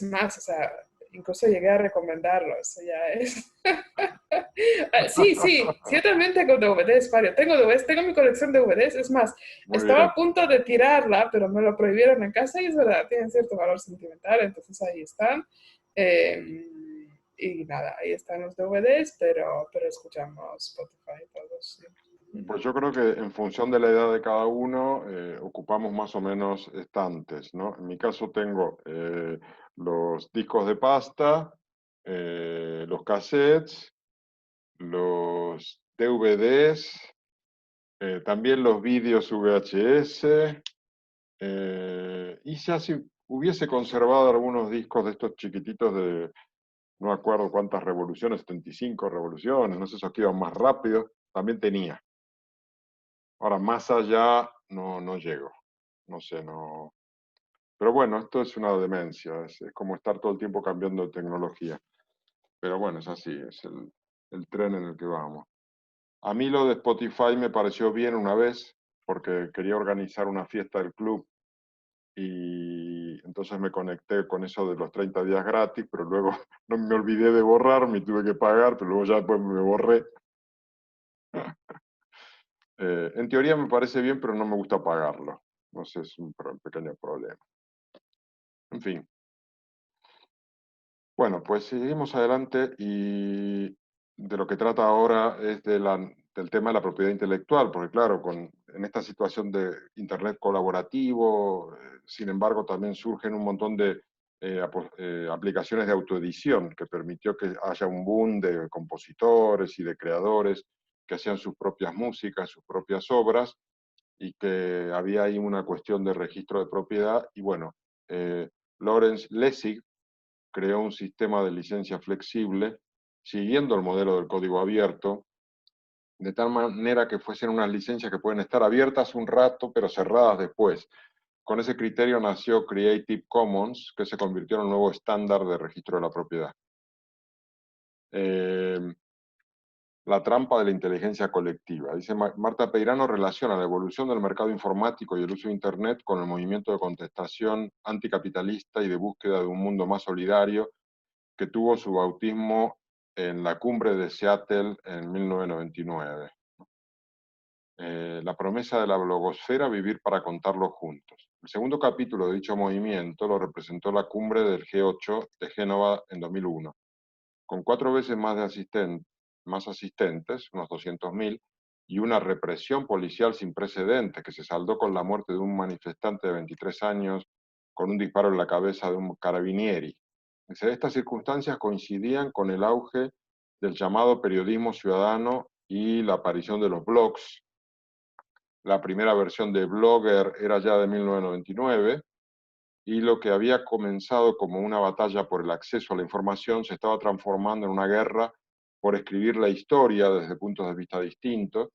más, o sea, incluso llegué a recomendarlo, eso ya es. Sí, yo también tengo DVDs, Mario. Tengo DVDs, tengo mi colección de DVDs. Es más, estaba a punto de tirarla, pero me lo prohibieron en casa y es verdad, tienen cierto valor sentimental, entonces ahí están. Y nada, ahí están los DVDs, pero escuchamos Spotify todos. Sí. Pues yo creo que en función de la edad de cada uno, ocupamos más o menos estantes, ¿no? En mi caso tengo los discos de pasta, los cassettes, los DVDs, también los vídeos VHS, y ya si hubiese conservado algunos discos de estos chiquititos de, no me acuerdo cuántas revoluciones, 75 revoluciones, no sé, esos que iban más rápido, también tenía. Ahora, más allá no llego, no sé, no... Pero bueno, esto es una demencia, es como estar todo el tiempo cambiando de tecnología. Pero bueno, es así, es el tren en el que vamos. A mí lo de Spotify me pareció bien una vez, porque quería organizar una fiesta del club y entonces me conecté con eso de los 30 días gratis, pero luego no me olvidé de borrar, me tuve que pagar, pero luego ya después me borré. En teoría me parece bien, pero no me gusta pagarlo. No sé, es un pequeño problema. En fin. Bueno, pues seguimos adelante y de lo que trata ahora es del tema de la propiedad intelectual, porque claro, en esta situación de Internet colaborativo, sin embargo, también surgen un montón de aplicaciones de autoedición, que permitió que haya un boom de compositores y de creadores que hacían sus propias músicas, sus propias obras, y que había ahí una cuestión de registro de propiedad. Y bueno, Lawrence Lessig creó un sistema de licencia flexible, siguiendo el modelo del código abierto, de tal manera que fuesen unas licencias que pueden estar abiertas un rato, pero cerradas después. Con ese criterio nació Creative Commons, que se convirtió en un nuevo estándar de registro de la propiedad. La trampa de la inteligencia colectiva. Dice Marta Peirano, relaciona la evolución del mercado informático y el uso de Internet con el movimiento de contestación anticapitalista y de búsqueda de un mundo más solidario que tuvo su bautismo en la cumbre de Seattle en 1999. La promesa de la blogosfera, vivir para contarlo juntos. El segundo capítulo de dicho movimiento lo representó la cumbre del G8 de Génova en 2001, con 4 veces más asistentes, unos 200.000, y una represión policial sin precedentes que se saldó con la muerte de un manifestante de 23 años con un disparo en la cabeza de un carabinieri. Estas circunstancias coincidían con el auge del llamado periodismo ciudadano y la aparición de los blogs. La primera versión de Blogger era ya de 1999, y lo que había comenzado como una batalla por el acceso a la información se estaba transformando en una guerra por escribir la historia desde puntos de vista distintos.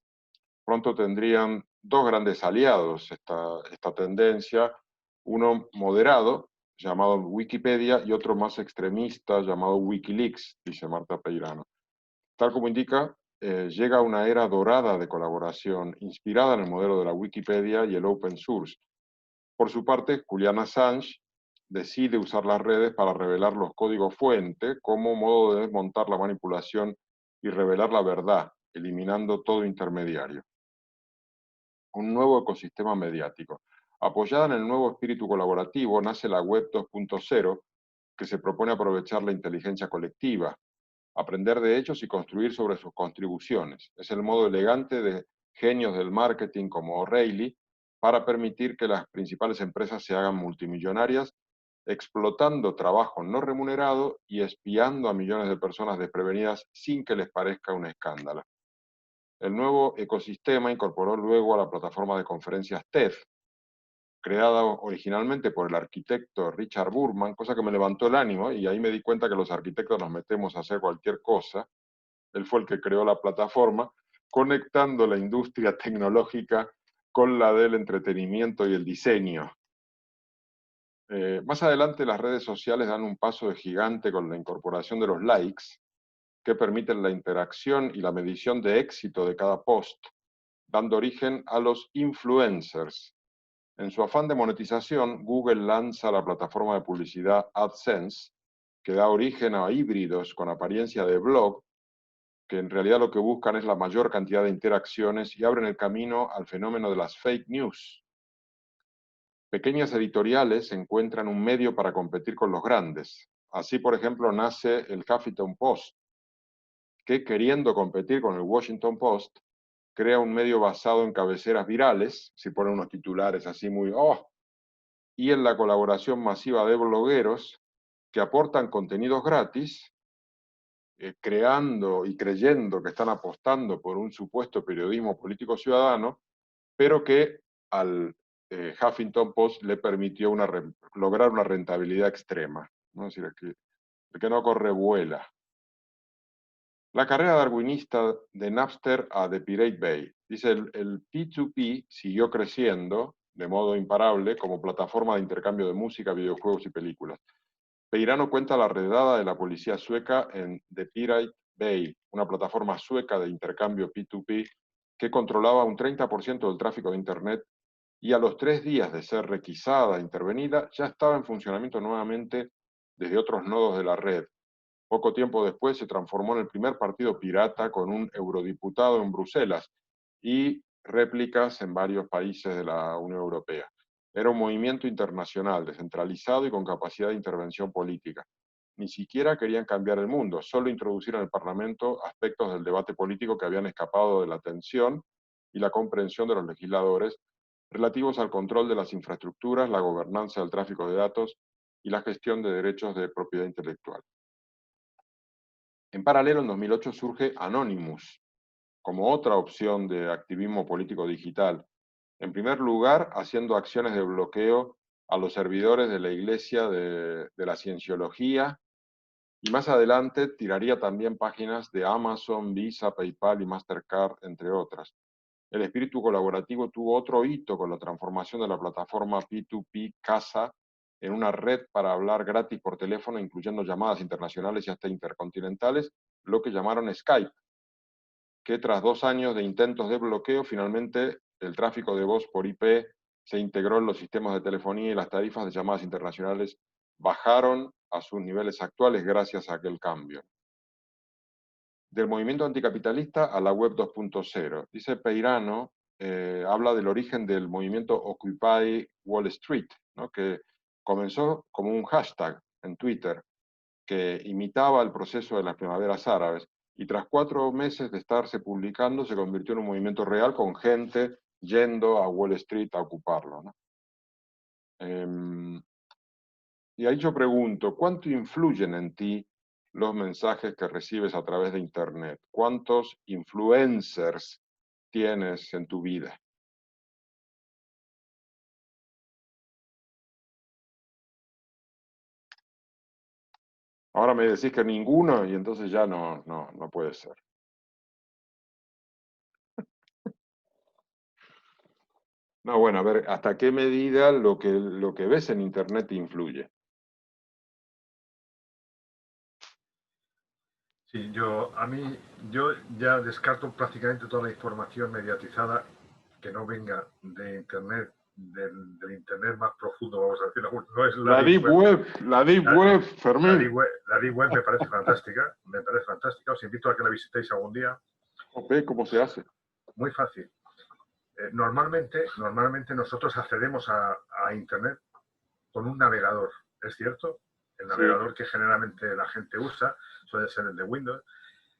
Pronto tendrían 2 grandes aliados esta tendencia, uno moderado, llamado Wikipedia, y otro más extremista, llamado Wikileaks, dice Marta Peirano. Tal como indica, llega una era dorada de colaboración, inspirada en el modelo de la Wikipedia y el open source. Por su parte, Julian Assange decide usar las redes para revelar los códigos fuente como modo de desmontar la manipulación y revelar la verdad, eliminando todo intermediario. Un nuevo ecosistema mediático. Apoyada en el nuevo espíritu colaborativo, nace la Web 2.0, que se propone aprovechar la inteligencia colectiva, aprender de hechos y construir sobre sus contribuciones. Es el modo elegante de genios del marketing como O'Reilly para permitir que las principales empresas se hagan multimillonarias, explotando trabajo no remunerado y espiando a millones de personas desprevenidas sin que les parezca un escándalo. El nuevo ecosistema incorporó luego a la plataforma de conferencias TED, creada originalmente por el arquitecto Richard Burman, cosa que me levantó el ánimo, y ahí me di cuenta que los arquitectos nos metemos a hacer cualquier cosa. Él fue el que creó la plataforma, conectando la industria tecnológica con la del entretenimiento y el diseño. Más adelante las redes sociales dan un paso de gigante con la incorporación de los likes, que permiten la interacción y la medición de éxito de cada post, dando origen a los influencers. En su afán de monetización, Google lanza la plataforma de publicidad AdSense, que da origen a híbridos con apariencia de blog, que en realidad lo que buscan es la mayor cantidad de interacciones y abren el camino al fenómeno de las fake news. Pequeñas editoriales encuentran un medio para competir con los grandes. Así, por ejemplo, nace el Huffington Post, que, queriendo competir con el Washington Post, crea un medio basado en cabeceras virales, si ponen unos titulares así muy y en la colaboración masiva de blogueros que aportan contenidos gratis, creando y creyendo que están apostando por un supuesto periodismo político ciudadano, pero que al Huffington Post le permitió lograr una rentabilidad extrema, ¿no? Es decir, el que no corre vuela. La carrera darwinista de Napster a The Pirate Bay. Dice, el P2P siguió creciendo de modo imparable como plataforma de intercambio de música, videojuegos y películas. Peirano cuenta la redada de la policía sueca en The Pirate Bay, una plataforma sueca de intercambio P2P que controlaba un 30% del tráfico de Internet, y a los 3 días de ser requisada e intervenida ya estaba en funcionamiento nuevamente desde otros nodos de la red. Poco tiempo después se transformó en el primer partido pirata con un eurodiputado en Bruselas y réplicas en varios países de la Unión Europea. Era un movimiento internacional, descentralizado y con capacidad de intervención política. Ni siquiera querían cambiar el mundo, solo introducir en el Parlamento aspectos del debate político que habían escapado de la atención y la comprensión de los legisladores, relativos al control de las infraestructuras, la gobernanza del tráfico de datos y la gestión de derechos de propiedad intelectual. En paralelo, en 2008 surge Anonymous, como otra opción de activismo político digital. En primer lugar, haciendo acciones de bloqueo a los servidores de la Iglesia de la Cienciología, y más adelante tiraría también páginas de Amazon, Visa, PayPal y Mastercard, entre otras. El espíritu colaborativo tuvo otro hito con la transformación de la plataforma P2P Casa en una red para hablar gratis por teléfono, incluyendo llamadas internacionales y hasta intercontinentales, lo que llamaron Skype, que tras 2 años de intentos de bloqueo, finalmente el tráfico de voz por IP se integró en los sistemas de telefonía y las tarifas de llamadas internacionales bajaron a sus niveles actuales gracias a aquel cambio. Del movimiento anticapitalista a la web 2.0. Dice Peirano, habla del origen del movimiento Occupy Wall Street, ¿no? Que comenzó como un hashtag en Twitter que imitaba el proceso de las primaveras árabes, y tras 4 meses de estarse publicando se convirtió en un movimiento real con gente yendo a Wall Street a ocuparlo, ¿no? Y ahí yo pregunto, ¿cuánto influyen en ti los mensajes que recibes a través de Internet? ¿Cuántos influencers tienes en tu vida? Ahora me decís que ninguno y entonces ya no puede ser. No, bueno, a ver, ¿hasta qué medida lo que ves en Internet te influye? Sí, yo ya descarto prácticamente toda la información mediatizada que no venga de Internet, del Internet más profundo, vamos a decirlo. No es La Deep Web, Fermín. La Deep Web me parece fantástica, Os invito a que la visitéis algún día. ¿Cómo se hace? Muy fácil. Normalmente nosotros accedemos a Internet con un navegador, ¿es cierto? El navegador que generalmente la gente usa suele ser el de Windows.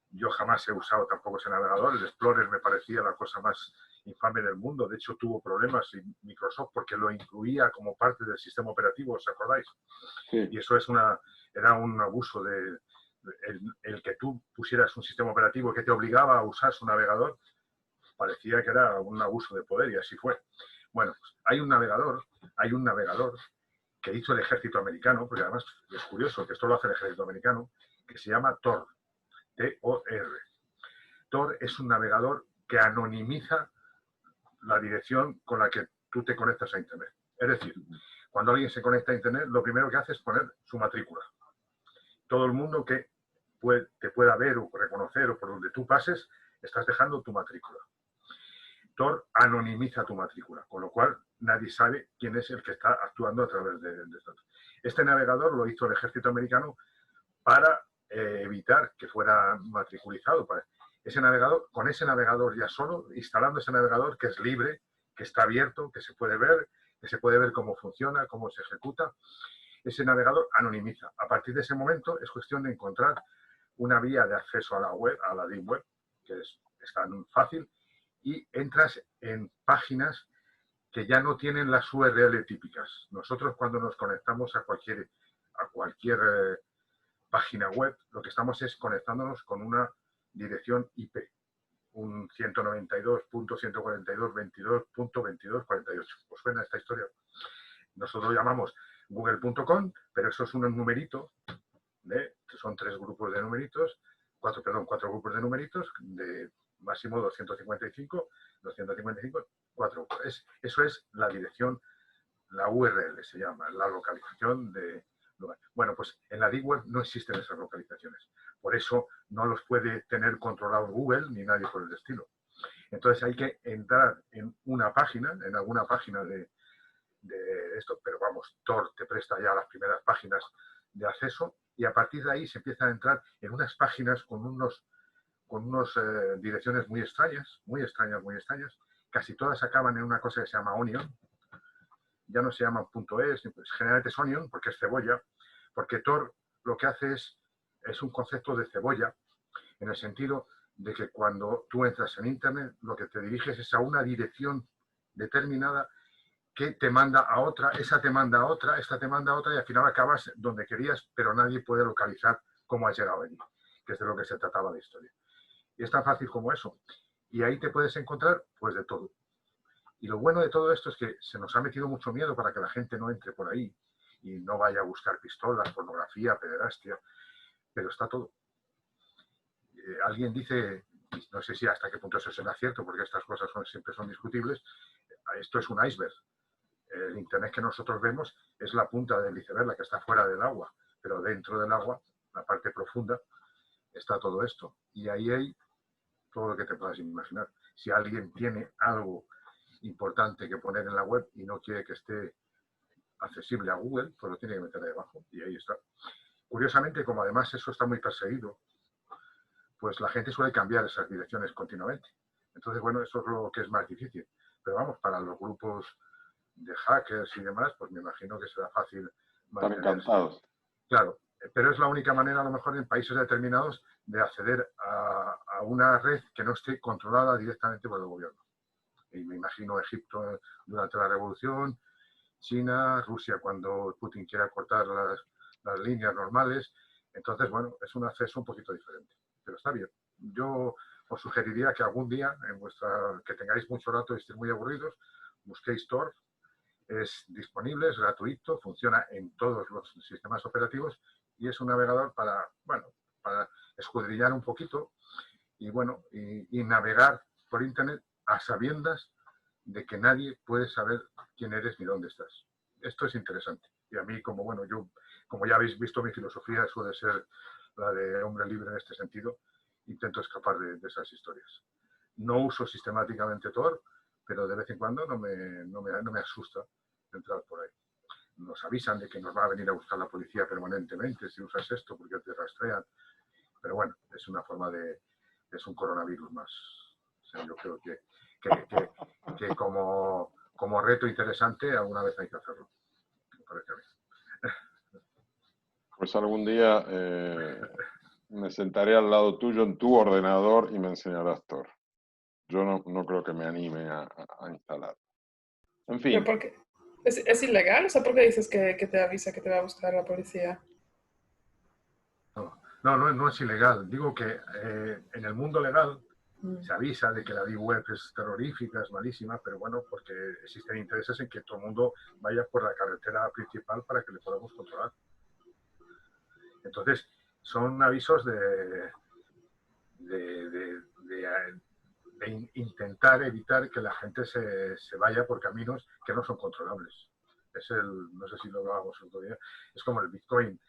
Yo jamás he usado tampoco ese navegador. El Explorer me parecía la cosa más infame del mundo. De hecho, tuvo problemas en Microsoft porque lo incluía como parte del sistema operativo, ¿os acordáis? Sí. Y eso era un abuso el que tú pusieras un sistema operativo que te obligaba a usar su navegador. Parecía que era un abuso de poder y así fue. Bueno, pues hay un navegador que hizo el ejército americano, porque además es curioso que esto lo hace el ejército americano, que se llama Tor, T-O-R. Tor es un navegador que anonimiza la dirección con la que tú te conectas a Internet. Es decir, cuando alguien se conecta a Internet, lo primero que hace es poner su matrícula. Todo el mundo que te pueda ver o reconocer o por donde tú pases, estás dejando tu matrícula. Tor anonimiza tu matrícula, con lo cual nadie sabe quién es el que está actuando a través de esto. Este navegador lo hizo el ejército americano para evitar que fuera matriculizado. Con ese navegador ya solo, instalando ese navegador que es libre, que está abierto, que se puede ver cómo funciona, cómo se ejecuta, ese navegador anonimiza. A partir de ese momento es cuestión de encontrar una vía de acceso a la web, a la Deep Web, que es tan fácil, y entras en páginas que ya no tienen las URL típicas. Nosotros cuando nos conectamos a cualquier página web, lo que estamos es conectándonos con una dirección IP, un 192.142.22.22.48. ¿Os suena esta historia? Nosotros lo llamamos google.com, pero eso es un numerito, que son 3 grupos de numeritos, 4 grupos de numeritos, de máximo 255, 4. Eso es la dirección, la URL se llama, la localización de... Bueno, pues en la Deep Web no existen esas localizaciones. Por eso no los puede tener controlados Google ni nadie por el estilo. Entonces hay que entrar en alguna página de esto, pero vamos, Tor te presta ya las primeras páginas de acceso y a partir de ahí se empieza a entrar en unas páginas con unas direcciones muy extrañas. Casi todas acaban en una cosa que se llama Onion. Ya no se llama .es, generalmente es Onion porque es cebolla, porque Tor lo que hace es un concepto de cebolla, en el sentido de que cuando tú entras en Internet, lo que te diriges es a una dirección determinada que te manda a otra, esa te manda a otra, esta te manda a otra, y al final acabas donde querías, pero nadie puede localizar cómo has llegado allí, que es de lo que se trataba la historia. Y es tan fácil como eso. Y ahí te puedes encontrar, pues, de todo. Y lo bueno de todo esto es que se nos ha metido mucho miedo para que la gente no entre por ahí y no vaya a buscar pistolas, pornografía, pederastia, pero está todo. Alguien dice, no sé si hasta qué punto eso será cierto, porque estas cosas siempre son discutibles, esto es un iceberg. El Internet que nosotros vemos es la punta del iceberg, la que está fuera del agua, pero dentro del agua, la parte profunda, está todo esto. Y ahí hay todo lo que te puedas imaginar. Si alguien tiene algo importante que poner en la web y no quiere que esté accesible a Google, pues lo tiene que meter ahí abajo y ahí está. Curiosamente, como además eso está muy perseguido, pues la gente suele cambiar esas direcciones continuamente. Entonces, bueno, eso es lo que es más difícil. Pero vamos, para los grupos de hackers y demás, pues me imagino que será fácil Están encantados. Claro, pero es la única manera, a lo mejor, en países determinados de acceder a una red que no esté controlada directamente por el gobierno. Y me imagino Egipto durante la revolución, China, Rusia cuando Putin quiera cortar las líneas normales. Entonces, bueno, es un acceso un poquito diferente, pero está bien. Yo os sugeriría que algún día, que tengáis mucho rato y estéis muy aburridos, busquéis Tor. Es disponible, es gratuito, funciona en todos los sistemas operativos y es un navegador para, bueno, para escudriñar un poquito y, bueno, y navegar por Internet a sabiendas de que nadie puede saber quién eres ni dónde estás. Esto es interesante. Y a mí, como, bueno, yo, como ya habéis visto, mi filosofía suele ser la de hombre libre en este sentido. Intento escapar de esas historias. No uso sistemáticamente Tor, pero de vez en cuando no me asusta entrar por ahí. Nos avisan de que nos va a venir a buscar la policía permanentemente si usas esto porque te rastrean. Pero bueno, es una forma es un coronavirus más. O sea, yo creo que como reto interesante alguna vez hay que hacerlo. Me parece a mí. Pues algún día me sentaré al lado tuyo en tu ordenador y me enseñarás Tor. Yo no creo que me anime a instalar. En fin. ¿Pero por qué? ¿Es ilegal? O sea, ¿por qué dices que te avisa que te va a buscar la policía? No es ilegal. Digo que en el mundo legal se avisa de que la Deep Web es terrorífica, es malísima, pero bueno, porque existen intereses en que todo el mundo vaya por la carretera principal para que le podamos controlar. Entonces, son avisos de intentar evitar que la gente se vaya por caminos que no son controlables. No sé si lo hablábamos el otro día, es como el Bitcoin.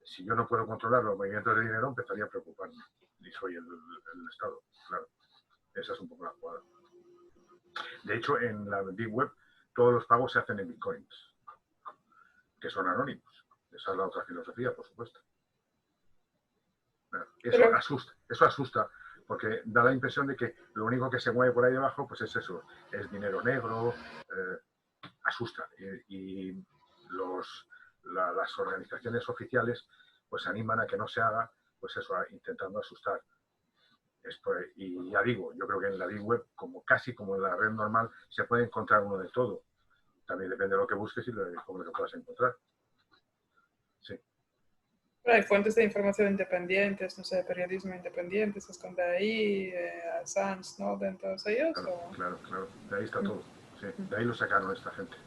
Si yo no puedo controlar los movimientos de dinero, empezaría a preocuparme. Y soy el Estado, claro. Esa es un poco la jugada. De hecho, en la Deep Web, todos los pagos se hacen en Bitcoins, que son anónimos. Esa es la otra filosofía, por supuesto. Eso asusta, porque da la impresión de que lo único que se mueve por ahí debajo, pues es eso, es dinero negro, asusta. Y las organizaciones oficiales pues animan a que no se haga, pues eso, intentando asustar. Y ya digo, yo creo que en la Deep Web, casi como en la red normal, se puede encontrar uno de todo. También depende de lo que busques y cómo lo puedas encontrar. Sí. Pero hay fuentes de información independientes, no sé, periodismo independiente, se esconde ahí, Assange, Snowden, todos ellos. Claro. De ahí está todo. Sí. De ahí lo sacaron esta gente.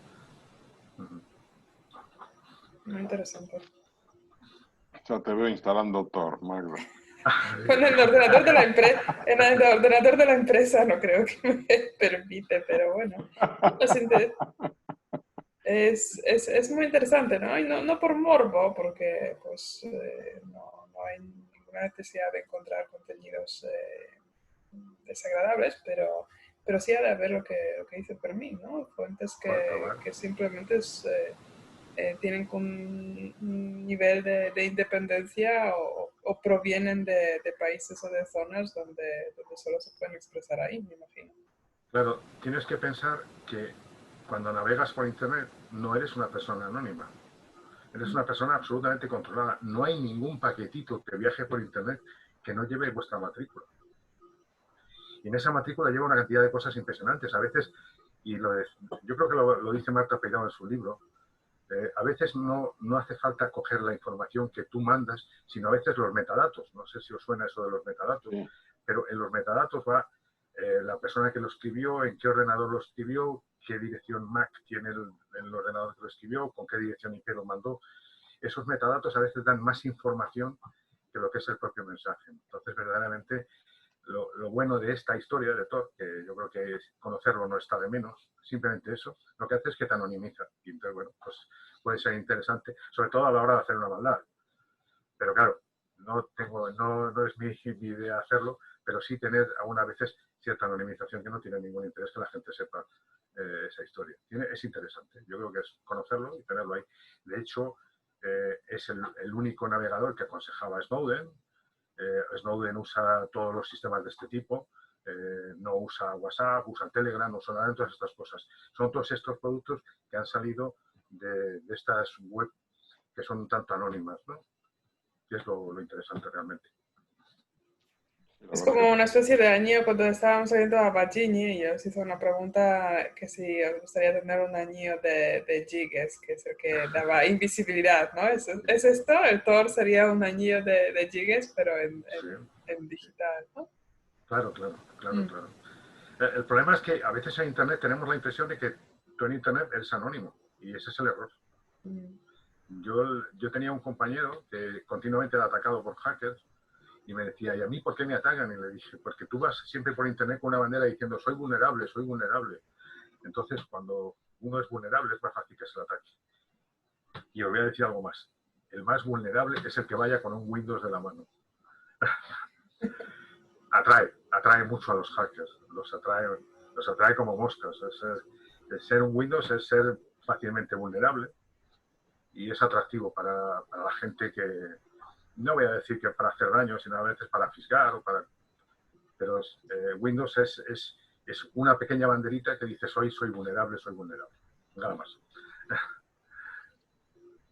Muy interesante. Ya te veo instalando Tor, Magda. Con el ordenador de la empresa, en el ordenador de la empresa no creo que me permite, pero bueno. Es muy interesante, ¿no? Y no por morbo, porque pues no hay ninguna necesidad de encontrar contenidos desagradables, pero sí ha de haber lo que dice Fermín, ¿no? Fuentes que simplemente tienen un nivel de independencia o provienen de países o de zonas donde solo se pueden expresar ahí, me imagino. Claro, tienes que pensar que cuando navegas por Internet no eres una persona anónima, eres una persona absolutamente controlada. No hay ningún paquetito que viaje por Internet que no lleve vuestra matrícula. Y en esa matrícula lleva una cantidad de cosas impresionantes. A veces Y yo creo que lo dice Marta Peirano en su libro. A veces no hace falta coger la información que tú mandas, sino a veces los metadatos. No sé si os suena eso de los metadatos, sí. Pero en los metadatos va la persona que lo escribió, en qué ordenador lo escribió, qué dirección MAC tiene el ordenador que lo escribió, con qué dirección IP lo mandó. Esos metadatos a veces dan más información que lo que es el propio mensaje. Entonces, verdaderamente, lo bueno de esta historia de Tor, que yo creo que conocerlo no está de menos, simplemente eso, lo que hace es que te anonimiza. Y entonces, bueno, pues puede ser interesante, sobre todo a la hora de hacer una maldad. Pero claro, no es mi idea hacerlo, pero sí tener algunas veces cierta anonimización que no tiene ningún interés que la gente sepa esa historia. Es interesante. Yo creo que es conocerlo y tenerlo ahí. De hecho, es el único navegador que aconsejaba a Snowden. Snowden usa todos los sistemas de este tipo, no usa WhatsApp, usa Telegram, no usa todas estas cosas. Son todos estos productos que han salido de estas web que son un tanto anónimas, ¿no? Que es lo interesante realmente. Es como una especie de año cuando estábamos saliendo a Bacini y os hizo una pregunta que si os gustaría tener un año de gigas, que es el que daba invisibilidad, ¿no? ¿Es esto? El Tor sería un año de gigas, pero en digital, ¿no? Claro. El problema es que a veces en Internet tenemos la impresión de que tú en Internet eres anónimo y ese es el error. Yo tenía un compañero que continuamente era atacado por hackers. Y me decía, ¿y a mí por qué me atacan? Y le dije, porque tú vas siempre por internet con una bandera diciendo, soy vulnerable, soy vulnerable. Entonces, cuando uno es vulnerable, es más fácil que se le ataque. Y os voy a decir algo más. El más vulnerable es el que vaya con un Windows de la mano. atrae mucho a los hackers. Los atrae como moscas. Ser un Windows es ser fácilmente vulnerable. Y es atractivo para la gente que... No voy a decir que para hacer daño, sino a veces para fisgar o para... Pero Windows es una pequeña banderita que dice soy vulnerable, soy vulnerable. Nada más.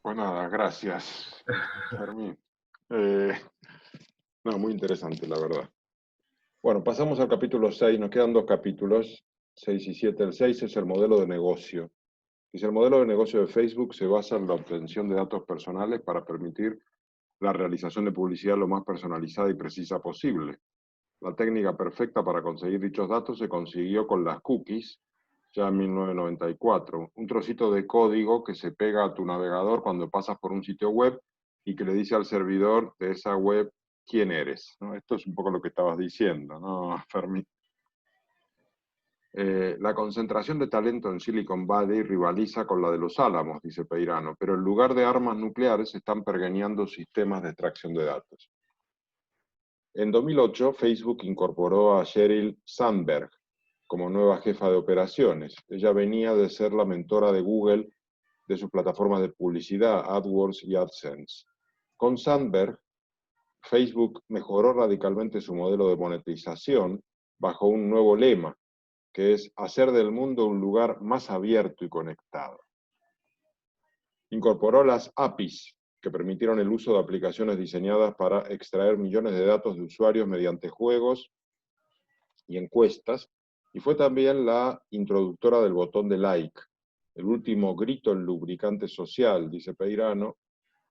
Pues nada, gracias, Fermín. No, muy interesante, la verdad. Bueno, pasamos al capítulo 6. Nos quedan 2 capítulos, 6 y 7. El 6 es el modelo de negocio. Dice, el modelo de negocio de Facebook se basa en la obtención de datos personales para permitir la realización de publicidad lo más personalizada y precisa posible. La técnica perfecta para conseguir dichos datos se consiguió con las cookies, ya en 1994. Un trocito de código que se pega a tu navegador cuando pasas por un sitio web y que le dice al servidor de esa web quién eres, ¿no? Esto es un poco lo que estabas diciendo, ¿no, Fermín? La concentración de talento en Silicon Valley rivaliza con la de los Álamos, dice Peirano, pero en lugar de armas nucleares se están pergeñando sistemas de extracción de datos. En 2008, Facebook incorporó a Sheryl Sandberg como nueva jefa de operaciones. Ella venía de ser la mentora de Google de sus plataformas de publicidad, AdWords y AdSense. Con Sandberg, Facebook mejoró radicalmente su modelo de monetización bajo un nuevo lema, que es hacer del mundo un lugar más abierto y conectado. Incorporó las APIs, que permitieron el uso de aplicaciones diseñadas para extraer millones de datos de usuarios mediante juegos y encuestas, y fue también la introductora del botón de like, el último grito en lubricante social, dice Peirano,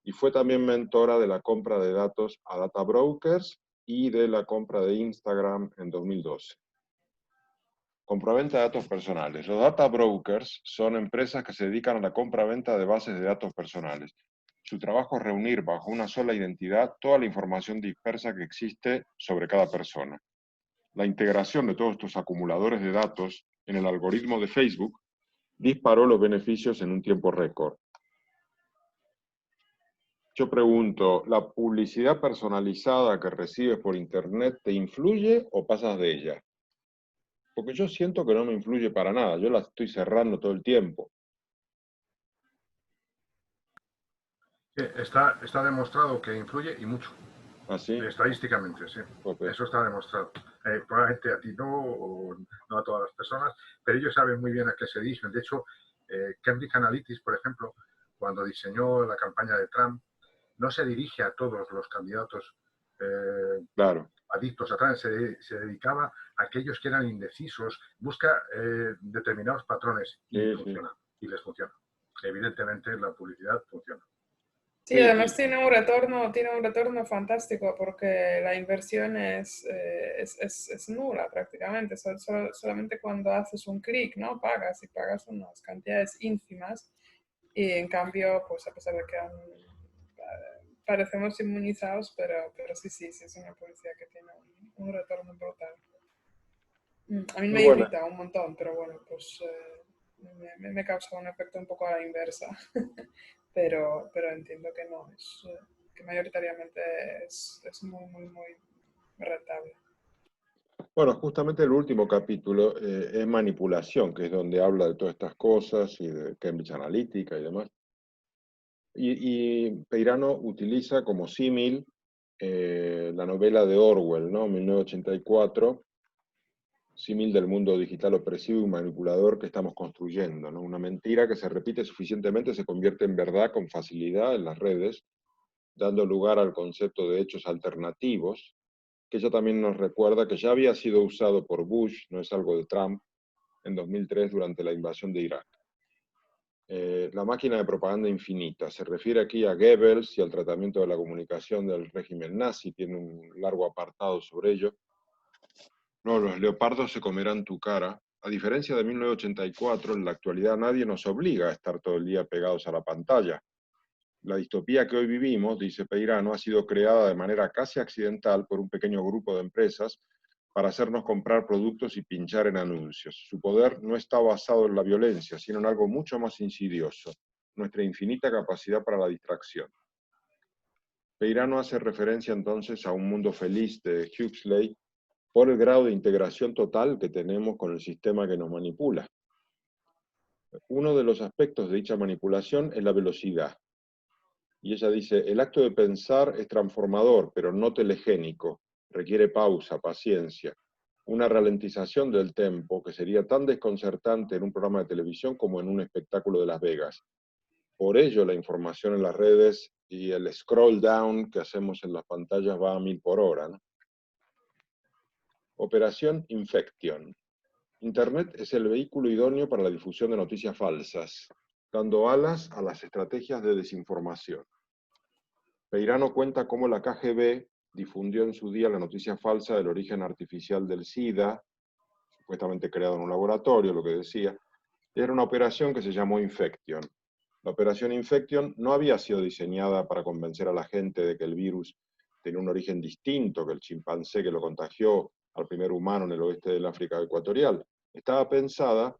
y fue también mentora de la compra de datos a data brokers y de la compra de Instagram en 2012. Compraventa de datos personales. Los data brokers son empresas que se dedican a la compra-venta de bases de datos personales. Su trabajo es reunir bajo una sola identidad toda la información dispersa que existe sobre cada persona. La integración de todos estos acumuladores de datos en el algoritmo de Facebook disparó los beneficios en un tiempo récord. Yo pregunto, ¿la publicidad personalizada que recibes por Internet te influye o pasas de ella? Porque yo siento que no me influye para nada, yo la estoy cerrando todo el tiempo. Sí, está demostrado que influye y mucho. ¿Ah, sí? Estadísticamente, sí. Okay. Eso está demostrado. Probablemente a ti no, o no a todas las personas, pero ellos saben muy bien a qué se dirigen. De hecho, Cambridge Analytics, por ejemplo, cuando diseñó la campaña de Trump, no se dirige a todos los candidatos, sino que se dirige a los que han sido elegidos. Entonces, ellos saben muy bien a qué se dirigen. De hecho, Cambridge Analytics, por ejemplo, cuando diseñó la campaña de Trump, no se dirige a todos los candidatos, Claro. adictos a Trump, se dedicaba a aquellos que eran indecisos, busca determinados patrones y Sí, funciona, y les funciona. Evidentemente la publicidad funciona. Sí, además tiene un retorno fantástico porque la inversión es nula prácticamente. Solamente cuando haces un clic, ¿no? Pagas y pagas unas cantidades ínfimas. Y en cambio, pues a pesar de que parecemos inmunizados, pero sí, es una publicidad que tiene un retorno brutal. A mí me irrita un montón, pero bueno, pues me causa un efecto un poco a la inversa. pero entiendo que no, que mayoritariamente es muy rentable. Bueno, justamente el último capítulo es manipulación, que es donde habla de todas estas cosas y de Cambridge Analytica y demás. Y Peirano utiliza como símil la novela de Orwell, ¿no? 1984, símil del mundo digital opresivo y manipulador que estamos construyendo, ¿no? Una mentira que se repite suficientemente se convierte en verdad con facilidad en las redes, dando lugar al concepto de hechos alternativos, que ella también nos recuerda que ya había sido usado por Bush, no es algo de Trump, en 2003 durante la invasión de Irak. La máquina de propaganda infinita. Se refiere aquí a Goebbels y al tratamiento de la comunicación del régimen nazi, tiene un largo apartado sobre ello. No, los leopardos se comerán tu cara. A diferencia de 1984, en la actualidad nadie nos obliga a estar todo el día pegados a la pantalla. La distopía que hoy vivimos, dice Peirano, ha sido creada de manera casi accidental por un pequeño grupo de empresas para hacernos comprar productos y pinchar en anuncios. Su poder no está basado en la violencia, sino en algo mucho más insidioso, nuestra infinita capacidad para la distracción. Peirano hace referencia entonces a un mundo feliz de Huxley por el grado de integración total que tenemos con el sistema que nos manipula. Uno de los aspectos de dicha manipulación es la velocidad. Y ella dice, el acto de pensar es transformador, pero no telegénico. Requiere pausa, paciencia, una ralentización del tempo que sería tan desconcertante en un programa de televisión como en un espectáculo de Las Vegas. Por ello, la información en las redes y el scroll down que hacemos en las pantallas va a 1000 por hora, ¿no? Operación Infection. Internet es el vehículo idóneo para la difusión de noticias falsas, dando alas a las estrategias de desinformación. Peirano cuenta cómo la KGB difundió en su día la noticia falsa del origen artificial del SIDA, supuestamente creado en un laboratorio, lo que decía. Era una operación que se llamó Infection. La operación Infection no había sido diseñada para convencer a la gente de que el virus tenía un origen distinto que el chimpancé que lo contagió al primer humano en el oeste del África ecuatorial. Estaba pensada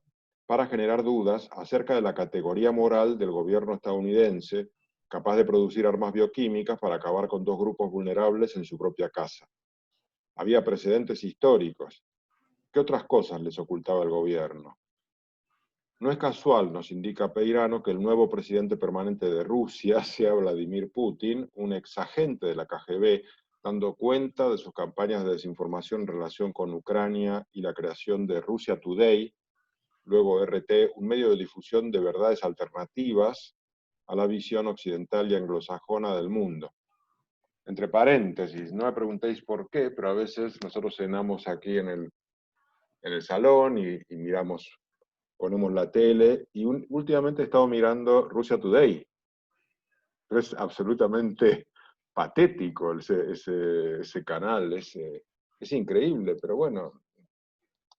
para generar dudas acerca de la categoría moral del gobierno estadounidense capaz de producir armas bioquímicas para acabar con dos grupos vulnerables en su propia casa. Había precedentes históricos. ¿Qué otras cosas les ocultaba el gobierno? No es casual, nos indica Peirano, que el nuevo presidente permanente de Rusia sea Vladimir Putin, un exagente de la KGB, dando cuenta de sus campañas de desinformación en relación con Ucrania y la creación de Russia Today, luego RT, un medio de difusión de verdades alternativas a la visión occidental y anglosajona del mundo. Entre paréntesis, no me preguntéis por qué, pero a veces nosotros cenamos aquí en el salón y miramos, ponemos la tele, y últimamente he estado mirando Russia Today. Es absolutamente patético ese canal, es increíble, pero bueno,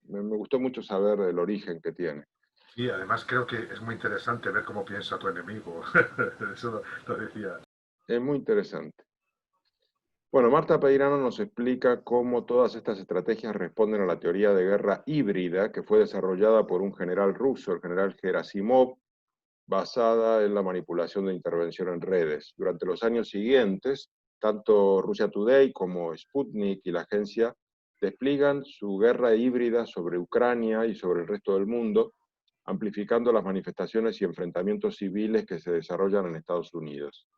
me gustó mucho saber el origen que tiene. Y además creo que es muy interesante ver cómo piensa tu enemigo. Eso lo decía. Es muy interesante. Bueno, Marta Peirano nos explica cómo todas estas estrategias responden a la teoría de guerra híbrida que fue desarrollada por un general ruso, el general Gerasimov, basada en la manipulación de intervención en redes. Durante los años siguientes, tanto Russia Today como Sputnik y la agencia despliegan su guerra híbrida sobre Ucrania y sobre el resto del mundo, amplificando las manifestaciones y enfrentamientos civiles que se desarrollan en Estados Unidos.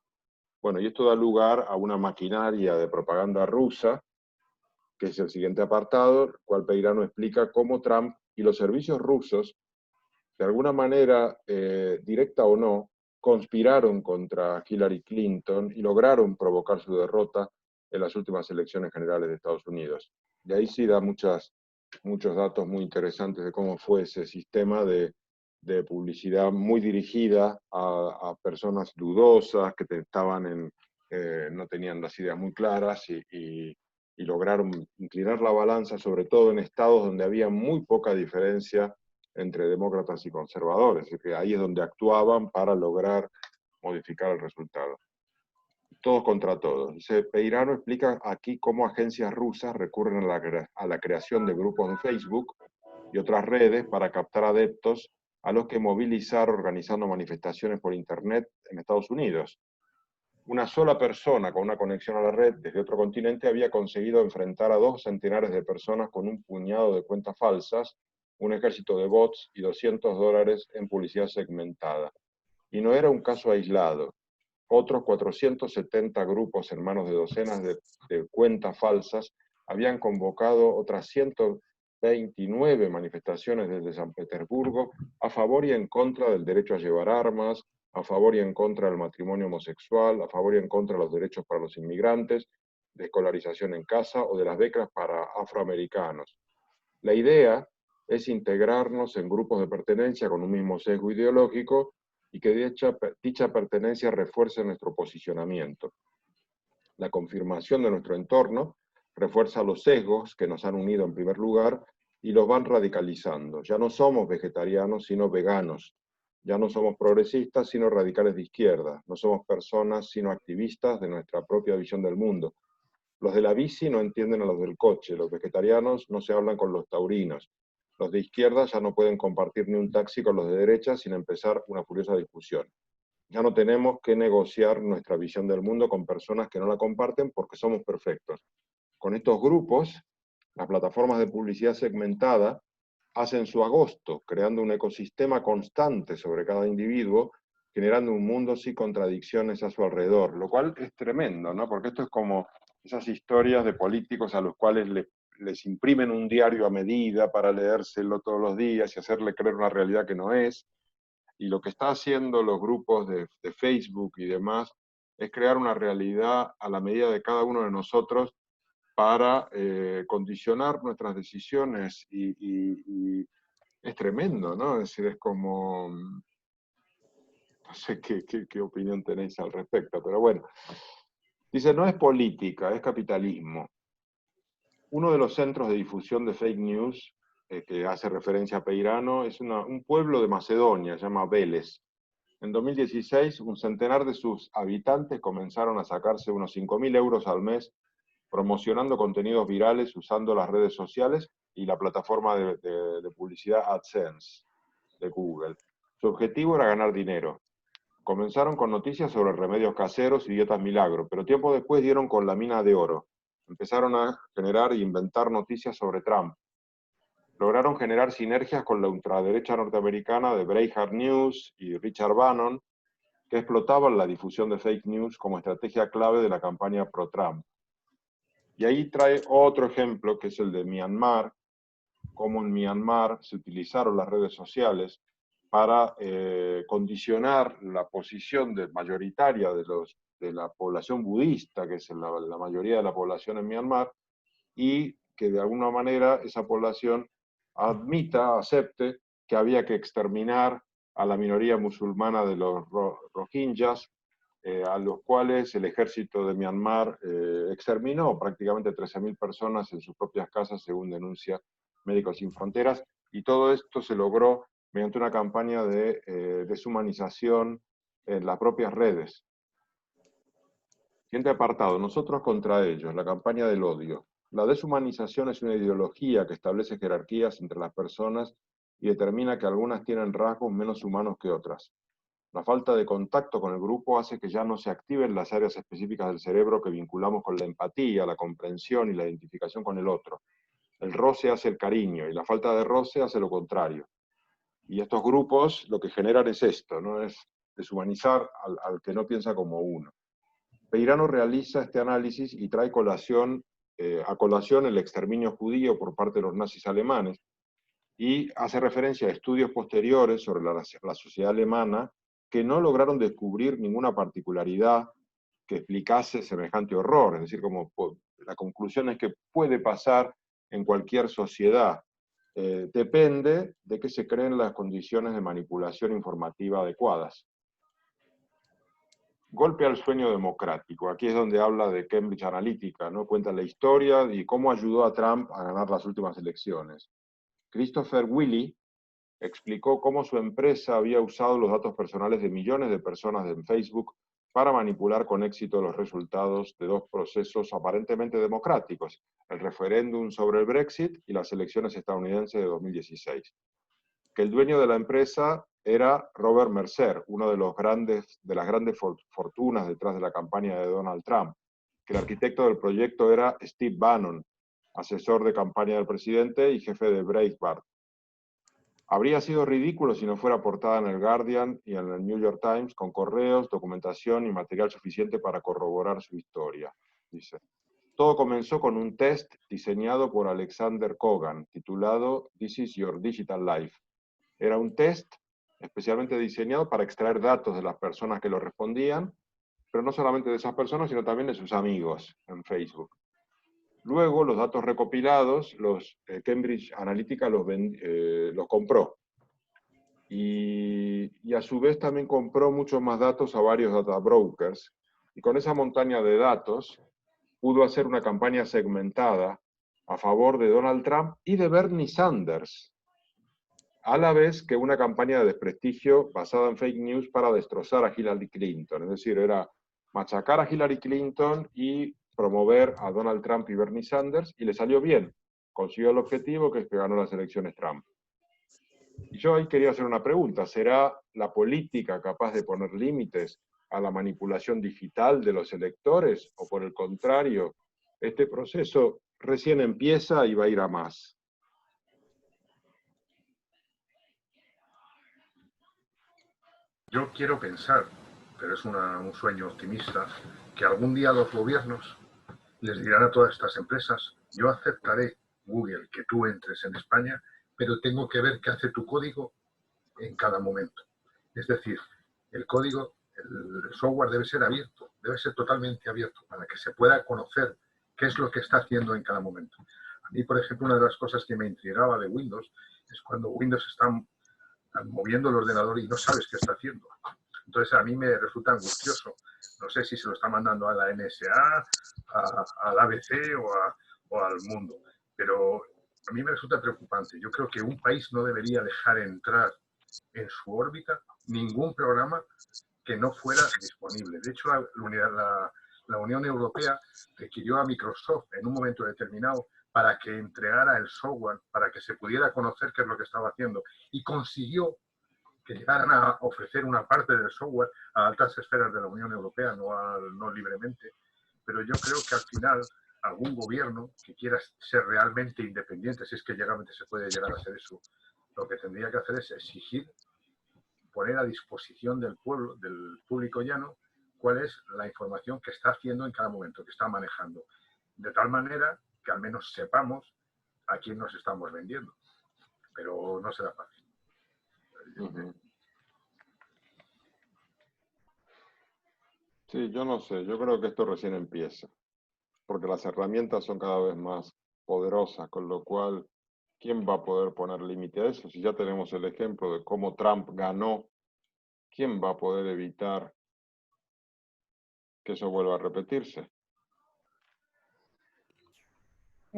Bueno, y esto da lugar a una maquinaria de propaganda rusa, que es el siguiente apartado, el cual Peirano explica cómo Trump y los servicios rusos, de alguna manera, directa o no, conspiraron contra Hillary Clinton y lograron provocar su derrota en las últimas elecciones generales de Estados Unidos. Y ahí sí da muchos datos muy interesantes de cómo fue ese sistema de publicidad muy dirigida a personas dudosas que no tenían las ideas muy claras y lograron inclinar la balanza, sobre todo en estados donde había muy poca diferencia entre demócratas y conservadores, así que ahí es donde actuaban para lograr modificar el resultado. Todos contra todos. Dice, Peirano explica aquí cómo agencias rusas recurren a la creación de grupos de Facebook y otras redes para captar adeptos a los que movilizar organizando manifestaciones por Internet en Estados Unidos. Una sola persona con una conexión a la red desde otro continente había conseguido enfrentar a 2 centenares de personas con un puñado de cuentas falsas, un ejército de bots y $200 en publicidad segmentada. Y no era un caso aislado. Otros 470 grupos en manos de docenas de cuentas falsas habían convocado otras 129 manifestaciones desde San Petersburgo a favor y en contra del derecho a llevar armas, a favor y en contra del matrimonio homosexual, a favor y en contra de los derechos para los inmigrantes, de escolarización en casa o de las becas para afroamericanos. La idea es integrarnos en grupos de pertenencia con un mismo sesgo ideológico y que dicha pertenencia refuerce nuestro posicionamiento. La confirmación de nuestro entorno refuerza los sesgos que nos han unido en primer lugar y los van radicalizando. Ya no somos vegetarianos, sino veganos. Ya no somos progresistas, sino radicales de izquierda. No somos personas, sino activistas de nuestra propia visión del mundo. Los de la bici no entienden a los del coche. Los vegetarianos no se hablan con los taurinos. Los de izquierda ya no pueden compartir ni un taxi con los de derecha sin empezar una furiosa discusión. Ya no tenemos que negociar nuestra visión del mundo con personas que no la comparten porque somos perfectos. Con estos grupos, las plataformas de publicidad segmentada hacen su agosto, creando un ecosistema constante sobre cada individuo, generando un mundo sin contradicciones a su alrededor, lo cual es tremendo, ¿no? Porque esto es como esas historias de políticos a los cuales les imprimen un diario a medida para leérselo todos los días y hacerle creer una realidad que no es. Y lo que está haciendo los grupos de Facebook y demás es crear una realidad a la medida de cada uno de nosotros para condicionar nuestras decisiones y es tremendo, ¿no? Es decir, es como, no sé qué opinión tenéis al respecto, pero bueno. Dice, no es política, es capitalismo. Uno de los centros de difusión de fake news, que hace referencia a Peirano, es un pueblo de Macedonia, se llama Vélez. En 2016, un centenar de sus habitantes comenzaron a sacarse unos 5.000 euros al mes promocionando contenidos virales usando las redes sociales y la plataforma de publicidad AdSense de Google. Su objetivo era ganar dinero. Comenzaron con noticias sobre remedios caseros y dietas milagro, pero tiempo después dieron con la mina de oro. Empezaron a generar e inventar noticias sobre Trump. Lograron generar sinergias con la ultraderecha norteamericana de Breitbart News y Richard Bannon, que explotaban la difusión de fake news como estrategia clave de la campaña pro-Trump. Y ahí trae otro ejemplo, que es el de Myanmar, cómo en Myanmar se utilizaron las redes sociales para condicionar la posición mayoritaria de la población budista, que es la mayoría de la población en Myanmar, y que de alguna manera esa población acepte que había que exterminar a la minoría musulmana de los rohingyas, a los cuales el ejército de Myanmar exterminó prácticamente 13.000 personas en sus propias casas, según denuncia Médicos Sin Fronteras, y todo esto se logró mediante una campaña de deshumanización en las propias redes. Siguiente apartado, nosotros contra ellos, la campaña del odio. La deshumanización es una ideología que establece jerarquías entre las personas y determina que algunas tienen rasgos menos humanos que otras. La falta de contacto con el grupo hace que ya no se activen las áreas específicas del cerebro que vinculamos con la empatía, la comprensión y la identificación con el otro. El roce hace el cariño y la falta de roce hace lo contrario. Y estos grupos lo que generan es esto, ¿no? Es deshumanizar al que no piensa como uno. Peirano realiza este análisis y trae a colación el exterminio judío por parte de los nazis alemanes y hace referencia a estudios posteriores sobre la sociedad alemana que no lograron descubrir ninguna particularidad que explicase semejante horror. Es decir, como la conclusión es que puede pasar en cualquier sociedad. Depende de que se creen las condiciones de manipulación informativa adecuadas. Golpe al sueño democrático. Aquí es donde habla de Cambridge Analytica, ¿no? Cuenta la historia y cómo ayudó a Trump a ganar las últimas elecciones. Christopher Willey explicó cómo su empresa había usado los datos personales de millones de personas en Facebook para manipular con éxito los resultados de dos procesos aparentemente democráticos, el referéndum sobre el Brexit y las elecciones estadounidenses de 2016. Que el dueño de la empresa era Robert Mercer, uno de las grandes fortunas detrás de la campaña de Donald Trump, que el arquitecto del proyecto era Steve Bannon, asesor de campaña del presidente y jefe de Breitbart. Habría sido ridículo si no fuera portada en el Guardian y en el New York Times con correos, documentación y material suficiente para corroborar su historia, dice. Todo comenzó con un test diseñado por Alexander Kogan, titulado This is Your Digital Life. Era un test especialmente diseñado para extraer datos de las personas que lo respondían, pero no solamente de esas personas, sino también de sus amigos en Facebook. Luego, los datos recopilados, Cambridge Analytica los compró. Y a su vez también compró muchos más datos a varios data brokers. Y con esa montaña de datos, pudo hacer una campaña segmentada a favor de Donald Trump y de Bernie Sanders, a la vez que una campaña de desprestigio basada en fake news para destrozar a Hillary Clinton. Es decir, era machacar a Hillary Clinton y promover a Donald Trump y Bernie Sanders, y le salió bien. Consiguió el objetivo, que es que ganó las elecciones Trump. Y yo ahí quería hacer una pregunta. ¿Será la política capaz de poner límites a la manipulación digital de los electores? ¿O por el contrario, este proceso recién empieza y va a ir a más? Yo quiero pensar, pero es un sueño optimista, que algún día los gobiernos les dirán a todas estas empresas: yo aceptaré, Google, que tú entres en España, pero tengo que ver qué hace tu código en cada momento. Es decir, el código, el software debe ser abierto, debe ser totalmente abierto para que se pueda conocer qué es lo que está haciendo en cada momento. A mí, por ejemplo, una de las cosas que me intrigaba de Windows es cuando Windows está moviendo el ordenador y no sabes qué está haciendo. Entonces a mí me resulta angustioso. No sé si se lo está mandando a la NSA, al ABC o al mundo, pero a mí me resulta preocupante. Yo creo que un país no debería dejar entrar en su órbita ningún programa que no fuera disponible. De hecho, la Unión Europea requirió a Microsoft en un momento determinado para que entregara el software, para que se pudiera conocer qué es lo que estaba haciendo, y consiguió que llegaran a ofrecer una parte del software a altas esferas de la Unión Europea, no libremente. Pero yo creo que al final algún gobierno que quiera ser realmente independiente, si es que realmente se puede llegar a hacer eso, lo que tendría que hacer es exigir, poner a disposición del pueblo, del público llano, cuál es la información que está haciendo en cada momento, que está manejando. De tal manera que al menos sepamos a quién nos estamos vendiendo. Pero no será fácil. Sí, yo no sé, yo creo que esto recién empieza, porque las herramientas son cada vez más poderosas, con lo cual, ¿quién va a poder poner límite a eso? Si ya tenemos el ejemplo de cómo Trump ganó, ¿quién va a poder evitar que eso vuelva a repetirse?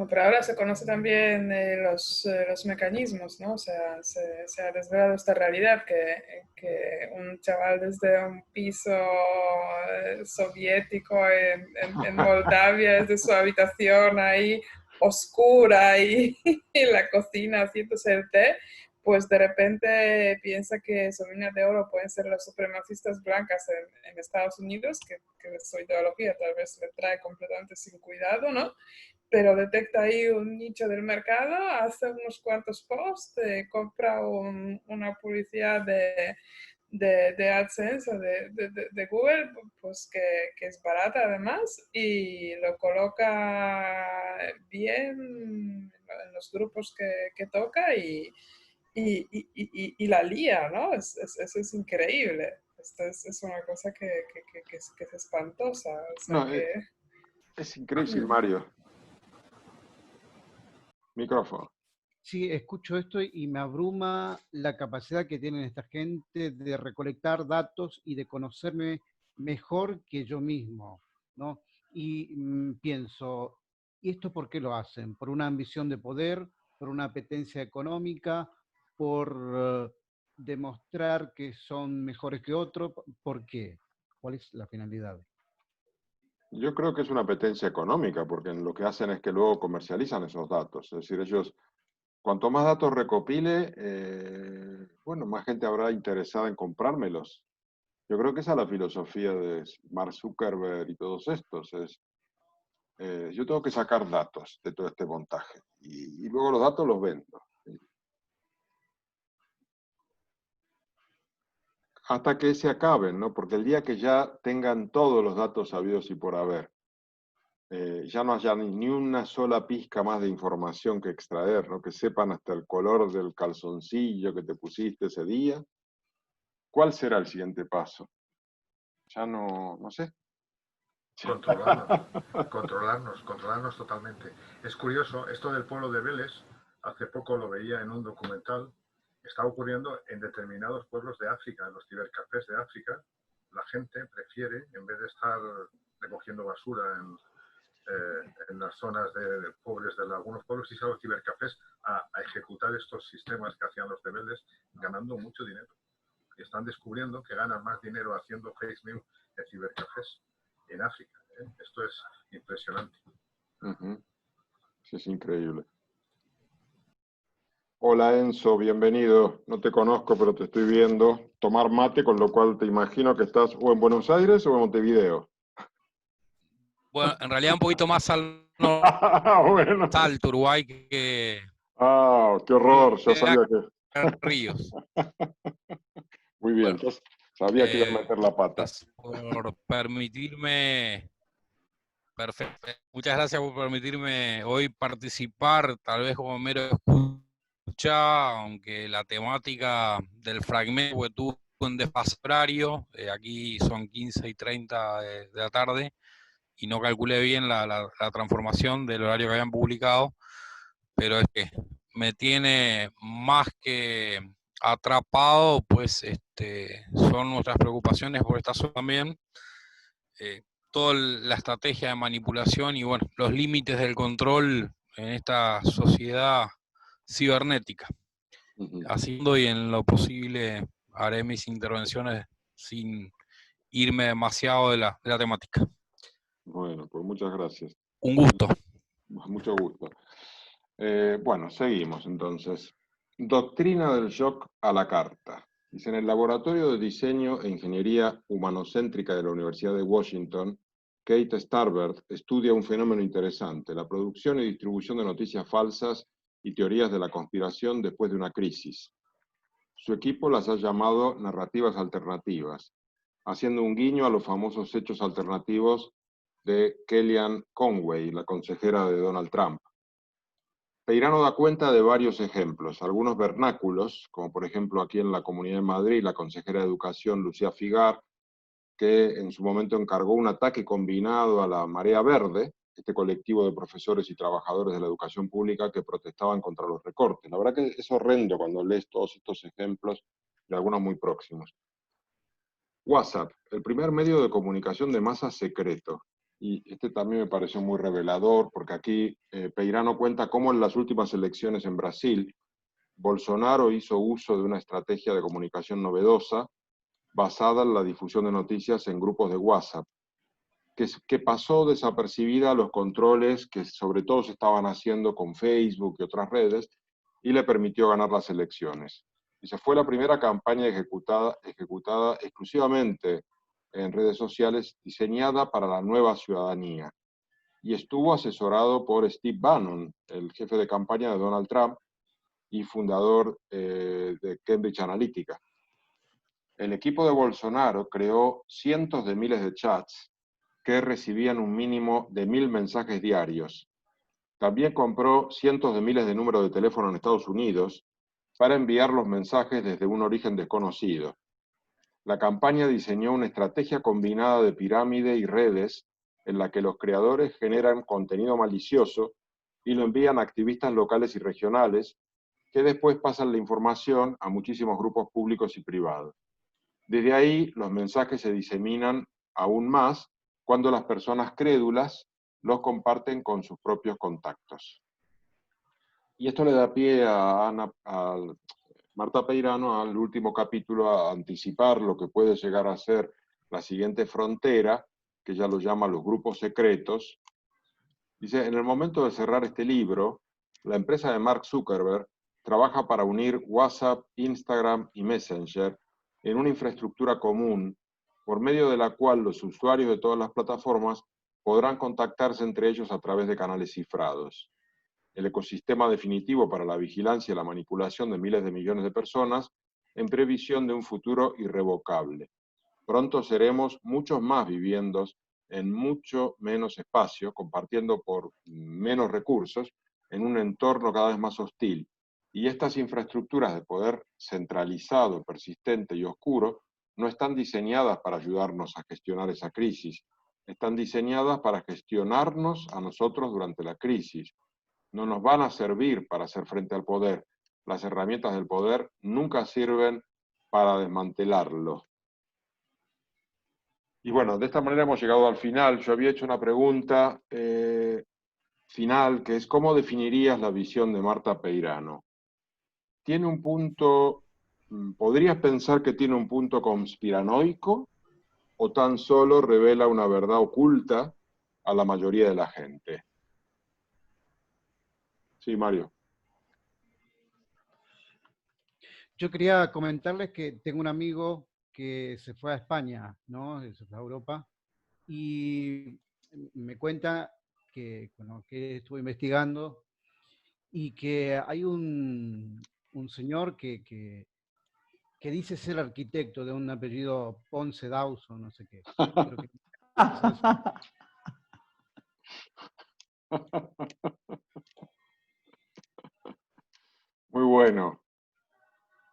Pero ahora se conoce también los mecanismos, ¿no? O sea, se ha desvelado esta realidad que un chaval desde un piso soviético en Moldavia, desde su habitación ahí oscura y en la cocina haciéndose el té, pues de repente piensa que su mina de oro pueden ser los supremacistas blancas en Estados Unidos, que su ideología tal vez le trae completamente sin cuidado, ¿no? Pero detecta ahí un nicho del mercado, hace unos cuantos posts, compra una publicidad de AdSense o de Google, pues que es barata además, y lo coloca bien en los grupos que toca y la lía, ¿no? Eso es increíble. Esto es una cosa que es espantosa. O sea, No, es increíble, Mario. Micrófono. Sí, escucho esto y me abruma la capacidad que tienen esta gente de recolectar datos y de conocerme mejor que yo mismo, ¿no? Y pienso, ¿y esto por qué lo hacen? ¿Por una ambición de poder? ¿Por una apetencia económica? ¿Por demostrar que son mejores que otros? ¿Por qué? ¿Cuál es la finalidad? Yo creo que es una apetencia económica, porque lo que hacen es que luego comercializan esos datos. Es decir, ellos, cuanto más datos recopile, bueno, más gente habrá interesada en comprármelos. Yo creo que esa es la filosofía de Mark Zuckerberg y todos estos. Yo tengo que sacar datos de todo este montaje y luego los datos los vendo. Hasta que se acaben, ¿no? Porque el día que ya tengan todos los datos sabidos y por haber, ya no haya ni una sola pizca más de información que extraer, ¿no? Que sepan hasta el color del calzoncillo que te pusiste ese día. ¿Cuál será el siguiente paso? Ya no sé. Controlarnos totalmente. Es curioso, esto del pueblo de Vélez, hace poco lo veía en un documental, está ocurriendo en determinados pueblos de África, en los cibercafés de África. La gente prefiere, en vez de estar recogiendo basura en las zonas de pobres de algunos pueblos, irse a los cibercafés a ejecutar estos sistemas que hacían los de Vélez, ganando mucho dinero. Y están descubriendo que ganan más dinero haciendo fake news en cibercafés en África. Esto es impresionante. Sí, es increíble. Hola Enzo, bienvenido. No te conozco, pero te estoy viendo tomar mate, con lo cual te imagino que estás o en Buenos Aires o en Montevideo. Bueno, en realidad un poquito más al Bueno. alto, Uruguay, que qué horror, ya sabía que... Ríos. Muy bien, Bueno, entonces sabía que iba a meter la pata. por permitirme, perfecto. Muchas gracias por permitirme hoy participar, tal vez como mero escucha, aunque la temática del fragmento que tuvo un desfase horario, aquí son 15:30 de la tarde, y no calculé bien la transformación del horario que habían publicado, pero es que me tiene más que atrapado, pues son nuestras preocupaciones por esta zona también, toda la estrategia de manipulación y bueno, los límites del control en esta sociedad cibernética. Haciendo y en lo posible haré mis intervenciones sin irme demasiado de la temática. Bueno, pues muchas gracias. Un gusto. Mucho gusto. Bueno, seguimos entonces. Doctrina del shock a la carta. Dice, en el Laboratorio de Diseño e Ingeniería Humanocéntrica de la Universidad de Washington, Kate Starbird estudia un fenómeno interesante, la producción y distribución de noticias falsas y teorías de la conspiración después de una crisis. Su equipo las ha llamado narrativas alternativas, haciendo un guiño a los famosos hechos alternativos de Kellyanne Conway, la consejera de Donald Trump. Peirano da cuenta de varios ejemplos, algunos vernáculos, como por ejemplo aquí en la Comunidad de Madrid, la consejera de Educación Lucía Figar, que en su momento encargó un ataque combinado a la Marea Verde, este colectivo de profesores y trabajadores de la educación pública que protestaban contra los recortes. La verdad que es horrendo cuando lees todos estos ejemplos y algunos muy próximos. WhatsApp, el primer medio de comunicación de masa secreto. Y este también me pareció muy revelador, porque aquí Peirano cuenta cómo en las últimas elecciones en Brasil, Bolsonaro hizo uso de una estrategia de comunicación novedosa basada en la difusión de noticias en grupos de WhatsApp, que pasó desapercibida a los controles que sobre todo se estaban haciendo con Facebook y otras redes, y le permitió ganar las elecciones. Dice, fue la primera campaña ejecutada exclusivamente en redes sociales diseñada para la nueva ciudadanía, y estuvo asesorado por Steve Bannon, el jefe de campaña de Donald Trump y fundador de Cambridge Analytica. El equipo de Bolsonaro creó cientos de miles de chats que recibían un mínimo de 1000 mensajes diarios. También compró cientos de miles de números de teléfono en Estados Unidos para enviar los mensajes desde un origen desconocido. la campaña diseñó una estrategia combinada de pirámide y redes en la que los creadores generan contenido malicioso y lo envían a activistas locales y regionales, que después pasan la información a muchísimos grupos públicos y privados. Desde ahí, los mensajes se diseminan aún más cuando las personas crédulas los comparten con sus propios contactos. Y esto le da pie a Marta Peirano, al último capítulo, a anticipar lo que puede llegar a ser la siguiente frontera, que ella lo llama los grupos secretos. Dice, en el momento de cerrar este libro, la empresa de Mark Zuckerberg trabaja para unir WhatsApp, Instagram y Messenger en una infraestructura común, por medio de la cual los usuarios de todas las plataformas podrán contactarse entre ellos a través de canales cifrados. El ecosistema definitivo para la vigilancia y la manipulación de miles de millones de personas en previsión de un futuro irrevocable. Pronto seremos muchos más viviendo en mucho menos espacio, compartiendo por menos recursos, en un entorno cada vez más hostil. Y estas infraestructuras de poder centralizado, persistente y oscuro no están diseñadas para ayudarnos a gestionar esa crisis, están diseñadas para gestionarnos a nosotros durante la crisis. No nos van a servir para hacer frente al poder. Las herramientas del poder nunca sirven para desmantelarlo. Y bueno, de esta manera hemos llegado al final. Yo había hecho una pregunta final, que es ¿cómo definirías la visión de Marta Peirano? ¿Tiene un punto, podrías pensar que tiene un punto conspiranoico o tan solo revela una verdad oculta a la mayoría de la gente? Sí, Mario. Yo quería comentarles que tengo un amigo que se fue a España, ¿no? Se fue a Europa, y me cuenta que, bueno, que estuvo investigando y que hay un señor que dice ser arquitecto de un apellido Ponce Dawson, no sé qué. Creo que Muy bueno.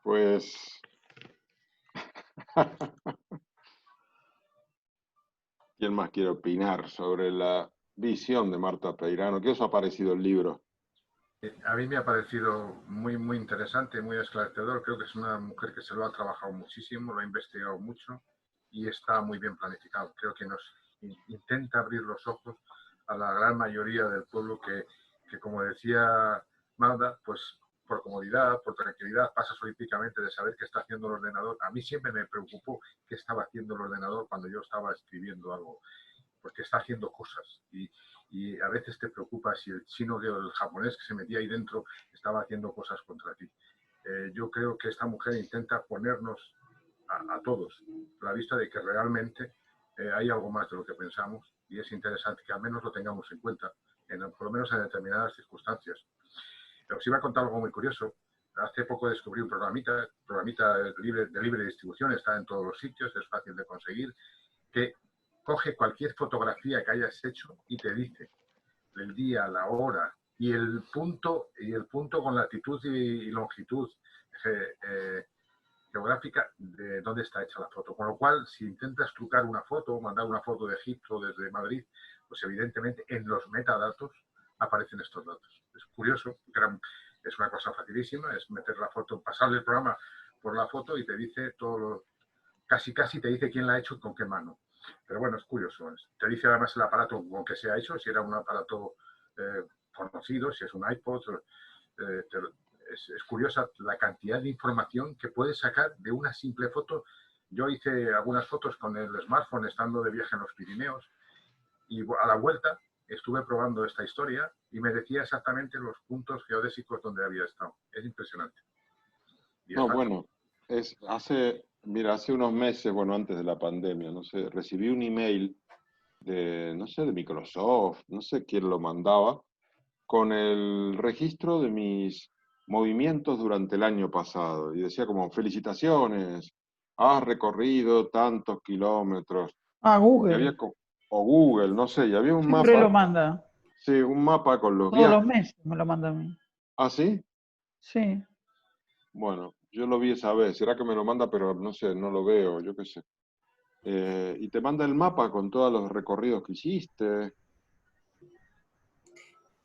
Pues... ¿Quién más quiere opinar sobre la visión de Marta Peirano? ¿Qué os ha parecido el libro? A mí me ha parecido muy, muy interesante, muy esclarecedor. Creo que es una mujer que se lo ha trabajado muchísimo, lo ha investigado mucho y está muy bien planificado. Creo que nos intenta abrir los ojos a la gran mayoría del pueblo que como decía Magda, pues por comodidad, por tranquilidad, pasas olímpicamente de saber qué está haciendo el ordenador. A mí siempre me preocupó qué estaba haciendo el ordenador cuando yo estaba escribiendo algo, porque está haciendo cosas y a veces te preocupa si el chino o el japonés que se metía ahí dentro estaba haciendo cosas contra ti. Yo creo que esta mujer intenta ponernos a todos a la vista de que realmente hay algo más de lo que pensamos y es interesante que al menos lo tengamos en cuenta, por lo menos en determinadas circunstancias. Pero os iba a contar algo muy curioso. Hace poco descubrí un programita de libre distribución, está en todos los sitios, es fácil de conseguir, que coge cualquier fotografía que hayas hecho y te dice el día, la hora y el punto con latitud y longitud geográfica de dónde está hecha la foto. Con lo cual, si intentas trucar una foto o mandar una foto de Egipto desde Madrid, pues evidentemente en los metadatos aparecen estos datos. Es curioso, es una cosa facilísima, es meter la foto, pasarle el programa por la foto y te dice todo, casi te dice quién la ha hecho y con qué mano. Pero bueno, es curioso. Te dice además el aparato con que se ha hecho, si era un aparato conocido, si es un iPod. Es curiosa la cantidad de información que puedes sacar de una simple foto. Yo hice algunas fotos con el smartphone estando de viaje en los Pirineos y a la vuelta estuve probando esta historia y me decía exactamente los puntos geodésicos donde había estado. Es impresionante. No, bueno, hace unos meses, bueno, antes de la pandemia, no sé, recibí un email de Microsoft, no sé quién lo mandaba, con el registro de mis movimientos durante el año pasado. Y decía como, felicitaciones, has recorrido tantos kilómetros. Google. O Google, no sé, y había un Siempre mapa. lo manda. Sí, un mapa con los Todos viajes. los meses me lo manda a mí. ¿Ah, sí? Sí. Bueno, Yo lo vi esa vez. ¿Será que me lo manda? Pero no sé, no lo veo, yo qué sé. Y te manda el mapa con todos los recorridos que hiciste.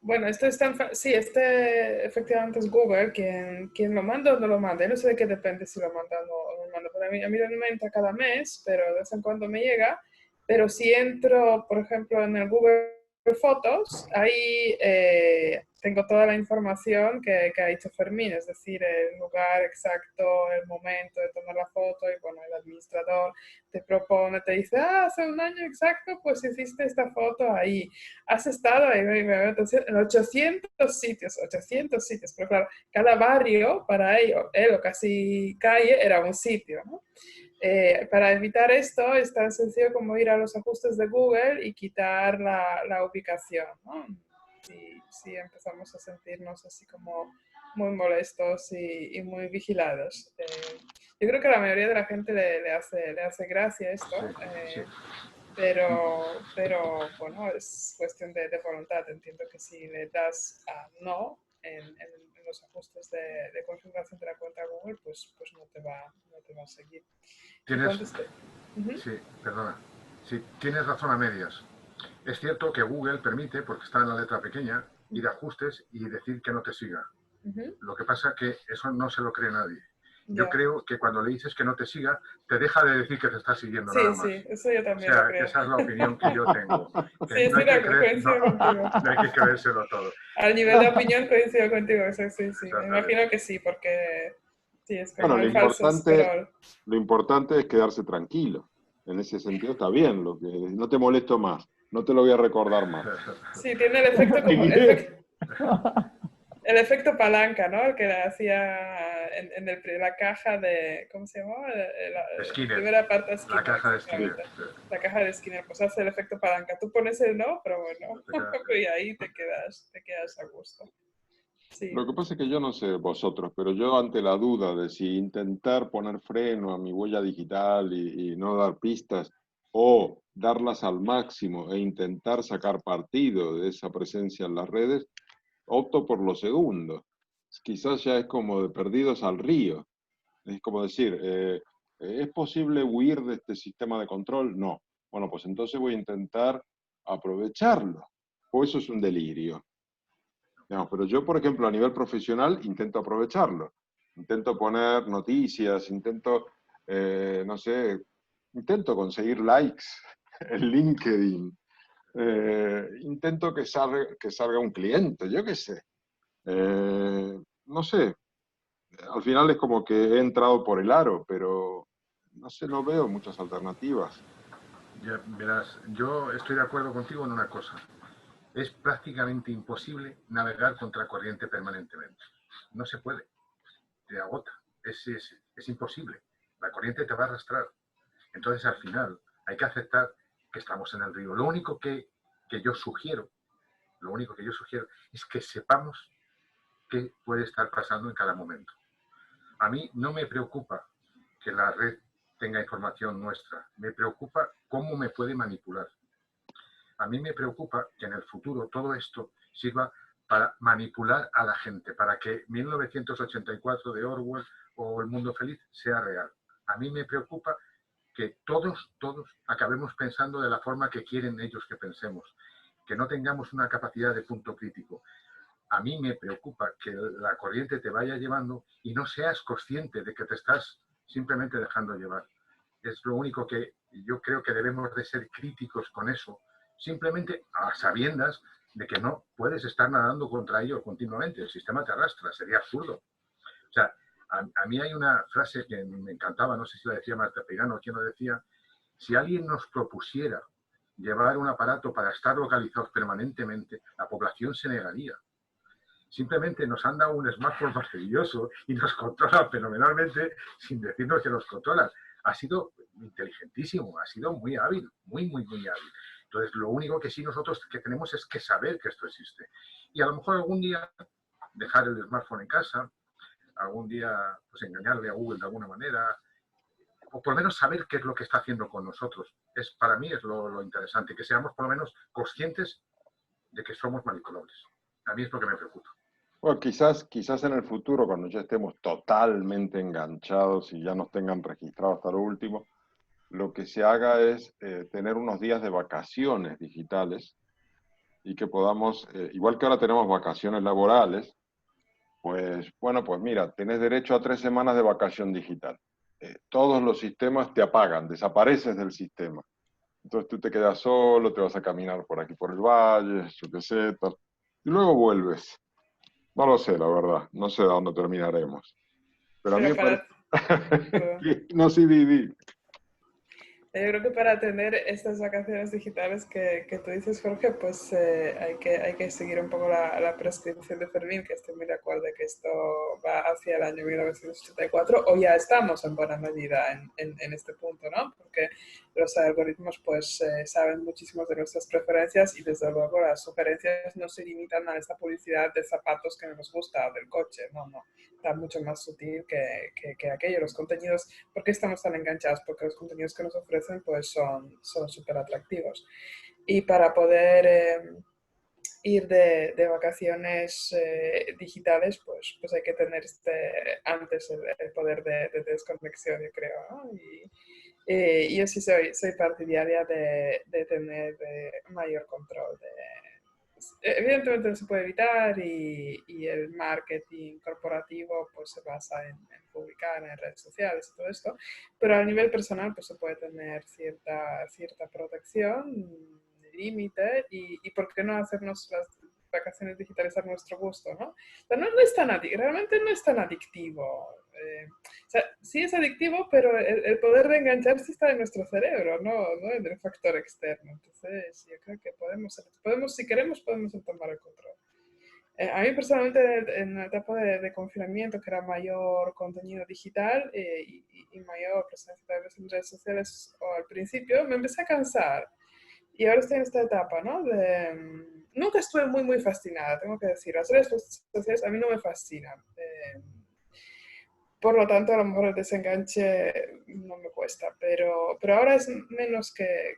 Bueno, esto es sí, este efectivamente es Google quien lo manda o no lo manda. Yo no sé de qué depende si lo manda o no lo manda. Pero a mí no me entra cada mes, pero de vez en cuando me llega. Pero si entro, por ejemplo, en el Google Fotos, ahí tengo toda la información que ha dicho Fermín, es decir, el lugar exacto, el momento de tomar la foto, y bueno, el administrador te propone, te dice, hace un año exacto, pues hiciste esta foto ahí. Has estado ahí, en 800 sitios, pero claro, cada barrio para él o casi calle era un sitio, ¿no? Para evitar esto es tan sencillo como ir a los ajustes de Google y quitar la ubicación, ¿no? Si empezamos a sentirnos así como muy molestos y muy vigilados. Yo creo que a la mayoría de la gente le hace gracia esto, Sí. pero bueno, es cuestión de voluntad. Entiendo que si le das a no en los ajustes de configuración de la cuenta Google, pues no te va a seguir. Sí, perdona. Sí, tienes razón a medias. Es cierto que Google permite, porque está en la letra pequeña, ir a ajustes y decir que no te siga. Lo que pasa es que eso no se lo cree nadie. Yo creo que cuando le dices que no te siga, te deja de decir que te está siguiendo nada más. Sí, eso yo también o sea, lo creo. esa es la opinión que yo tengo. Que Sí, estoy de coincido contigo. No hay que creérselo todo. Al nivel de opinión coincido contigo, sí. Me imagino que sí, porque sí, es como Bueno, el falso scroll. lo importante es quedarse tranquilo. En ese sentido está bien, lo que no te molesto más, no te lo voy a recordar más. Sí, tiene el efecto como el efecto palanca, ¿no? El que le hacía en la caja de, ¿cómo se llamaba? Skinner. Primera parte de Skinner. La caja de Skinner. La caja de Skinner, pues hace el efecto palanca. Tú pones el no, pero bueno, y ahí te quedas a gusto. Sí. Lo que pasa es que yo no sé vosotros, pero yo ante la duda de si intentar poner freno a mi huella digital y no dar pistas, o darlas al máximo e intentar sacar partido de esa presencia en las redes, opto por lo segundo. Quizás ya es como de perdidos al río. Es como decir, ¿es posible huir de este sistema de control? No. Bueno, pues entonces voy a intentar aprovecharlo. O eso es un delirio. Digamos, pero yo, por ejemplo, a nivel profesional, intento aprovecharlo. Intento poner noticias, no sé, intento conseguir likes en LinkedIn. Intento que salga un cliente, yo qué sé. No sé, al final es como que he entrado por el aro, pero no sé, no veo muchas alternativas. Ya, verás, yo estoy de acuerdo contigo en una cosa. Es prácticamente imposible navegar contra corriente permanentemente. No se puede. Te agota. Es imposible. La corriente te va a arrastrar. Entonces, al final, hay que aceptar que estamos en el río. Lo único que yo sugiero es que sepamos qué puede estar pasando en cada momento. A mí no me preocupa que la red tenga información nuestra. Me preocupa cómo me puede manipular. A mí me preocupa que en el futuro todo esto sirva para manipular a la gente, para que 1984 de Orwell o El Mundo Feliz sea real. A mí me preocupa que todos acabemos pensando de la forma que quieren ellos que pensemos, que no tengamos una capacidad de punto crítico. A mí me preocupa que la corriente te vaya llevando y no seas consciente de que te estás simplemente dejando llevar. Es lo único que yo creo que debemos de ser críticos con eso, simplemente a sabiendas de que no puedes estar nadando contra ello continuamente. El sistema te arrastra, sería absurdo. O sea, a mí hay una frase que me encantaba, no sé si la decía Marta Peirano o quién lo decía: si alguien nos propusiera llevar un aparato para estar localizados permanentemente, la población se negaría. Simplemente nos han dado un smartphone maravilloso y nos controla fenomenalmente sin decirnos que nos controlan. Ha sido inteligentísimo, ha sido muy hábil, muy hábil. Entonces, lo único que sí nosotros que tenemos es que saber que esto existe. Y a lo mejor algún día dejar el smartphone en casa, algún día pues engañarle a Google de alguna manera, o por lo menos saber qué es lo que está haciendo con nosotros. Para mí es lo interesante, que seamos por lo menos conscientes de que somos manipulables. A mí es lo que me preocupa. Bueno, quizás en el futuro, cuando ya estemos totalmente enganchados y ya nos tengan registrado hasta lo último, lo que se haga es tener unos días de vacaciones digitales y que podamos, igual que ahora tenemos vacaciones laborales, pues bueno, pues mira, tenés derecho a 3 semanas de vacación digital. Todos los sistemas te apagan, desapareces del sistema. Entonces tú te quedas solo, te vas a caminar por aquí por el valle, yo qué sé, tal. Y luego vuelves. No lo sé, la verdad. No sé a dónde terminaremos. Pero a mí Pero me para, parece... No, sí, di. yo creo que para tener estas vacaciones digitales que tú dices, Jorge, pues hay que seguir un poco la prescripción de Fermín, que estoy muy de acuerdo de que esto va hacia el año 1984, o ya estamos en buena medida en este punto, ¿no? Porque los algoritmos pues saben muchísimo de nuestras preferencias y desde luego las sugerencias no se limitan a esta publicidad de zapatos que no nos gusta o del coche, no. Está mucho más sutil que aquello. Los contenidos, ¿por qué estamos tan enganchados? Porque los contenidos que nos ofrecen pues son súper atractivos. Y para poder ir de vacaciones digitales, pues hay que tener antes el poder de desconexión, yo creo, ¿no? Y yo sí soy partidaria de tener mayor control evidentemente no se puede evitar y el marketing corporativo pues se basa en publicar en redes sociales y todo esto, pero a nivel personal pues se puede tener cierta protección, límite y por qué no hacernos las vacaciones digitales a nuestro gusto, ¿no? O sea, no es tan realmente no es tan adictivo. O sea, sí es adictivo, pero el poder de engancharse está en nuestro cerebro, no en el factor externo. Entonces, yo creo que podemos si queremos, podemos tomar el control. A mí personalmente, en la etapa de confinamiento, que era mayor contenido digital y mayor presencia tal vez en redes sociales o al principio, me empecé a cansar. Y ahora estoy en esta etapa, ¿no? Nunca estuve muy fascinada, tengo que decir. Las redes sociales a mí no me fascinan. Por lo tanto, a lo mejor el desenganche no me cuesta, pero ahora es menos que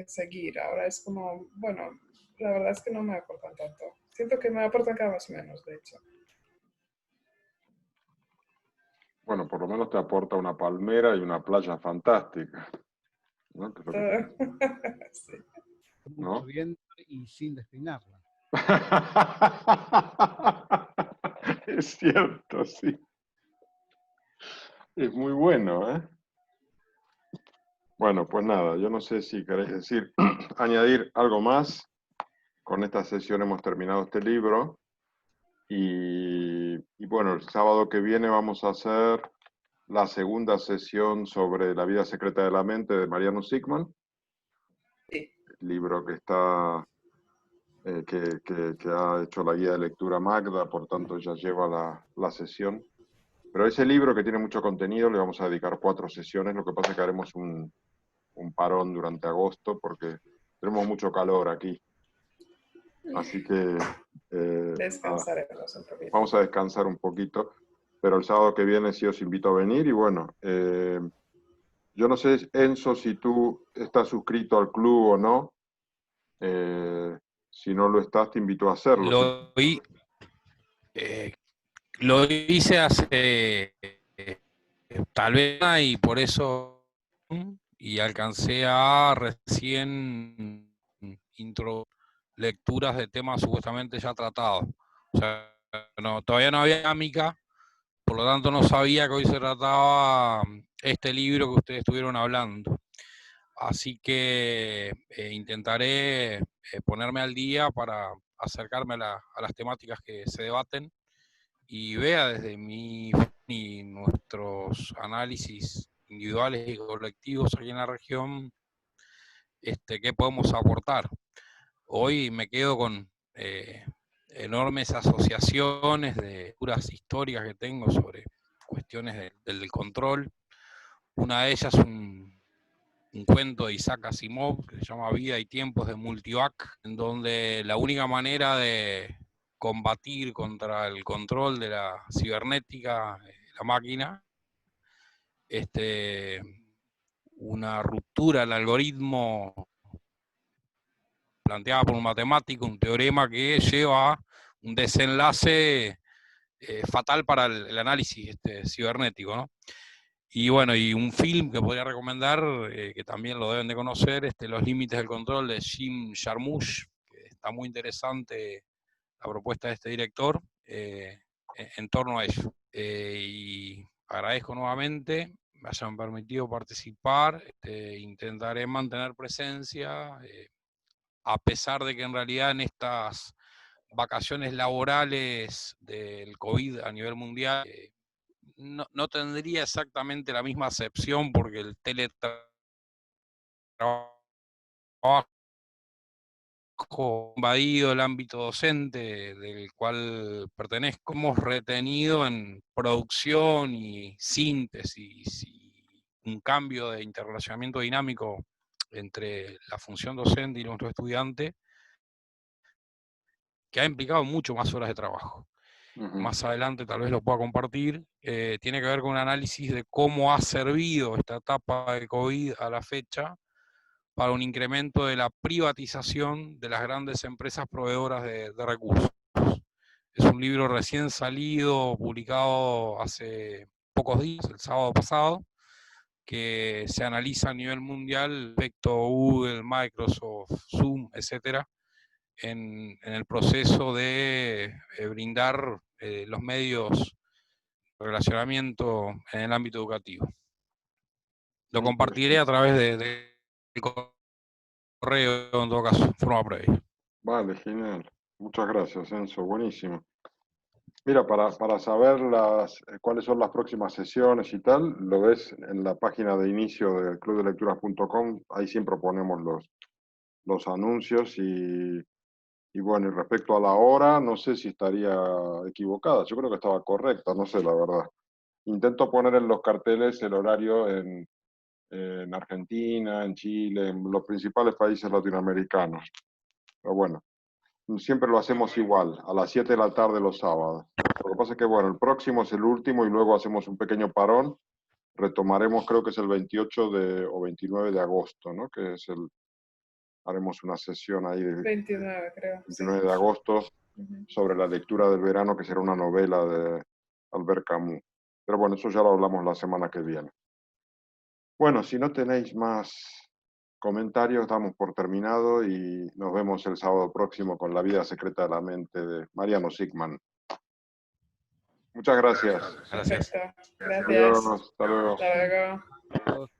seguir. Ahora es como, bueno, la verdad es que no me aportan tanto. Siento que me aportan cada vez menos, de hecho. Bueno, por lo menos te aporta una palmera y una playa fantástica, ¿no? Sí. Mucho ¿No? viento y sin despeinarla. Es cierto, sí. Es muy bueno, ¿eh? Bueno, pues nada, yo no sé si queréis decir, añadir algo más. Con esta sesión hemos terminado este libro. Y bueno, el sábado que viene vamos a hacer la segunda sesión sobre la vida secreta de la mente de Mariano Sigman. Sí. El libro que está que ha hecho la guía de lectura Magda, por tanto ya lleva la sesión. Pero ese libro, que tiene mucho contenido, le vamos a dedicar 4 sesiones. Lo que pasa es que haremos un parón durante agosto porque tenemos mucho calor aquí. Así que Descansaremos un poquito. vamos a descansar un poquito. Pero el sábado que viene sí os invito a venir. Y bueno, yo no sé, Enzo, si tú estás suscrito al club o no. Si no lo estás, te invito a hacerlo. Lo hice hace tal vez y por eso y alcancé a recién lecturas de temas supuestamente ya tratados. O sea, todavía no había dinámica, por lo tanto no sabía que hoy se trataba este libro que ustedes estuvieron hablando. Así que intentaré ponerme al día para acercarme a las temáticas que se debaten y vea desde mi y nuestros análisis individuales y colectivos aquí en la región qué podemos aportar. Hoy me quedo con enormes asociaciones de puras históricas que tengo sobre cuestiones del control. Una de ellas un cuento de Isaac Asimov que se llama Vida y Tiempos de Multivac, en donde la única manera de combatir contra el control de la cibernética, la máquina, una ruptura del algoritmo planteada por un matemático, un teorema que lleva a un desenlace fatal para el análisis cibernético, ¿no? Y bueno, y un film que podría recomendar, que también lo deben de conocer, Los límites del control, de Jim Jarmusch, que está muy interesante la propuesta de este director en torno a ello. Y agradezco nuevamente me hayan permitido participar, intentaré mantener presencia, a pesar de que en realidad en estas vacaciones laborales del COVID a nivel mundial, no tendría exactamente la misma acepción porque el teletrabajo invadido el ámbito docente del cual pertenezco, hemos retenido en producción y síntesis y un cambio de interrelacionamiento dinámico entre la función docente y nuestro estudiante que ha implicado mucho más horas de trabajo. Más adelante tal vez lo pueda compartir, tiene que ver con un análisis de cómo ha servido esta etapa de COVID a la fecha para un incremento de la privatización de las grandes empresas proveedoras de recursos. Es un libro recién salido, publicado hace pocos días, el sábado pasado, que se analiza a nivel mundial el efecto Google, Microsoft, Zoom, etcétera, en el proceso de brindar los medios de relacionamiento en el ámbito educativo. Lo compartiré a través de correo, en todo caso, forma previa. Vale, genial. Muchas gracias, Enzo. Buenísimo. Mira, para saber cuáles son las próximas sesiones y tal, lo ves en la página de inicio de clubdelecturas.com. Ahí siempre ponemos los anuncios y bueno, y respecto a la hora, no sé si estaría equivocada. Yo creo que estaba correcta, no sé, la verdad. Intento poner en los carteles el horario en Argentina, en Chile, en los principales países latinoamericanos. Pero bueno, siempre lo hacemos igual, a las 7 de la tarde los sábados. Lo que pasa es que, bueno, el próximo es el último y luego hacemos un pequeño parón. Retomaremos, creo que es el 28 o 29 de agosto, ¿no? Haremos una sesión ahí de 29, creo. 29 sí. de agosto sobre la lectura del verano, que será una novela de Albert Camus. Pero bueno, eso ya lo hablamos la semana que viene. Bueno, si no tenéis más comentarios, damos por terminado y nos vemos el sábado próximo con La vida secreta de la mente de Mariano Sigman. Muchas gracias. Gracias. Perfecto. Gracias. Adiós, hasta luego. Hasta luego. Todos.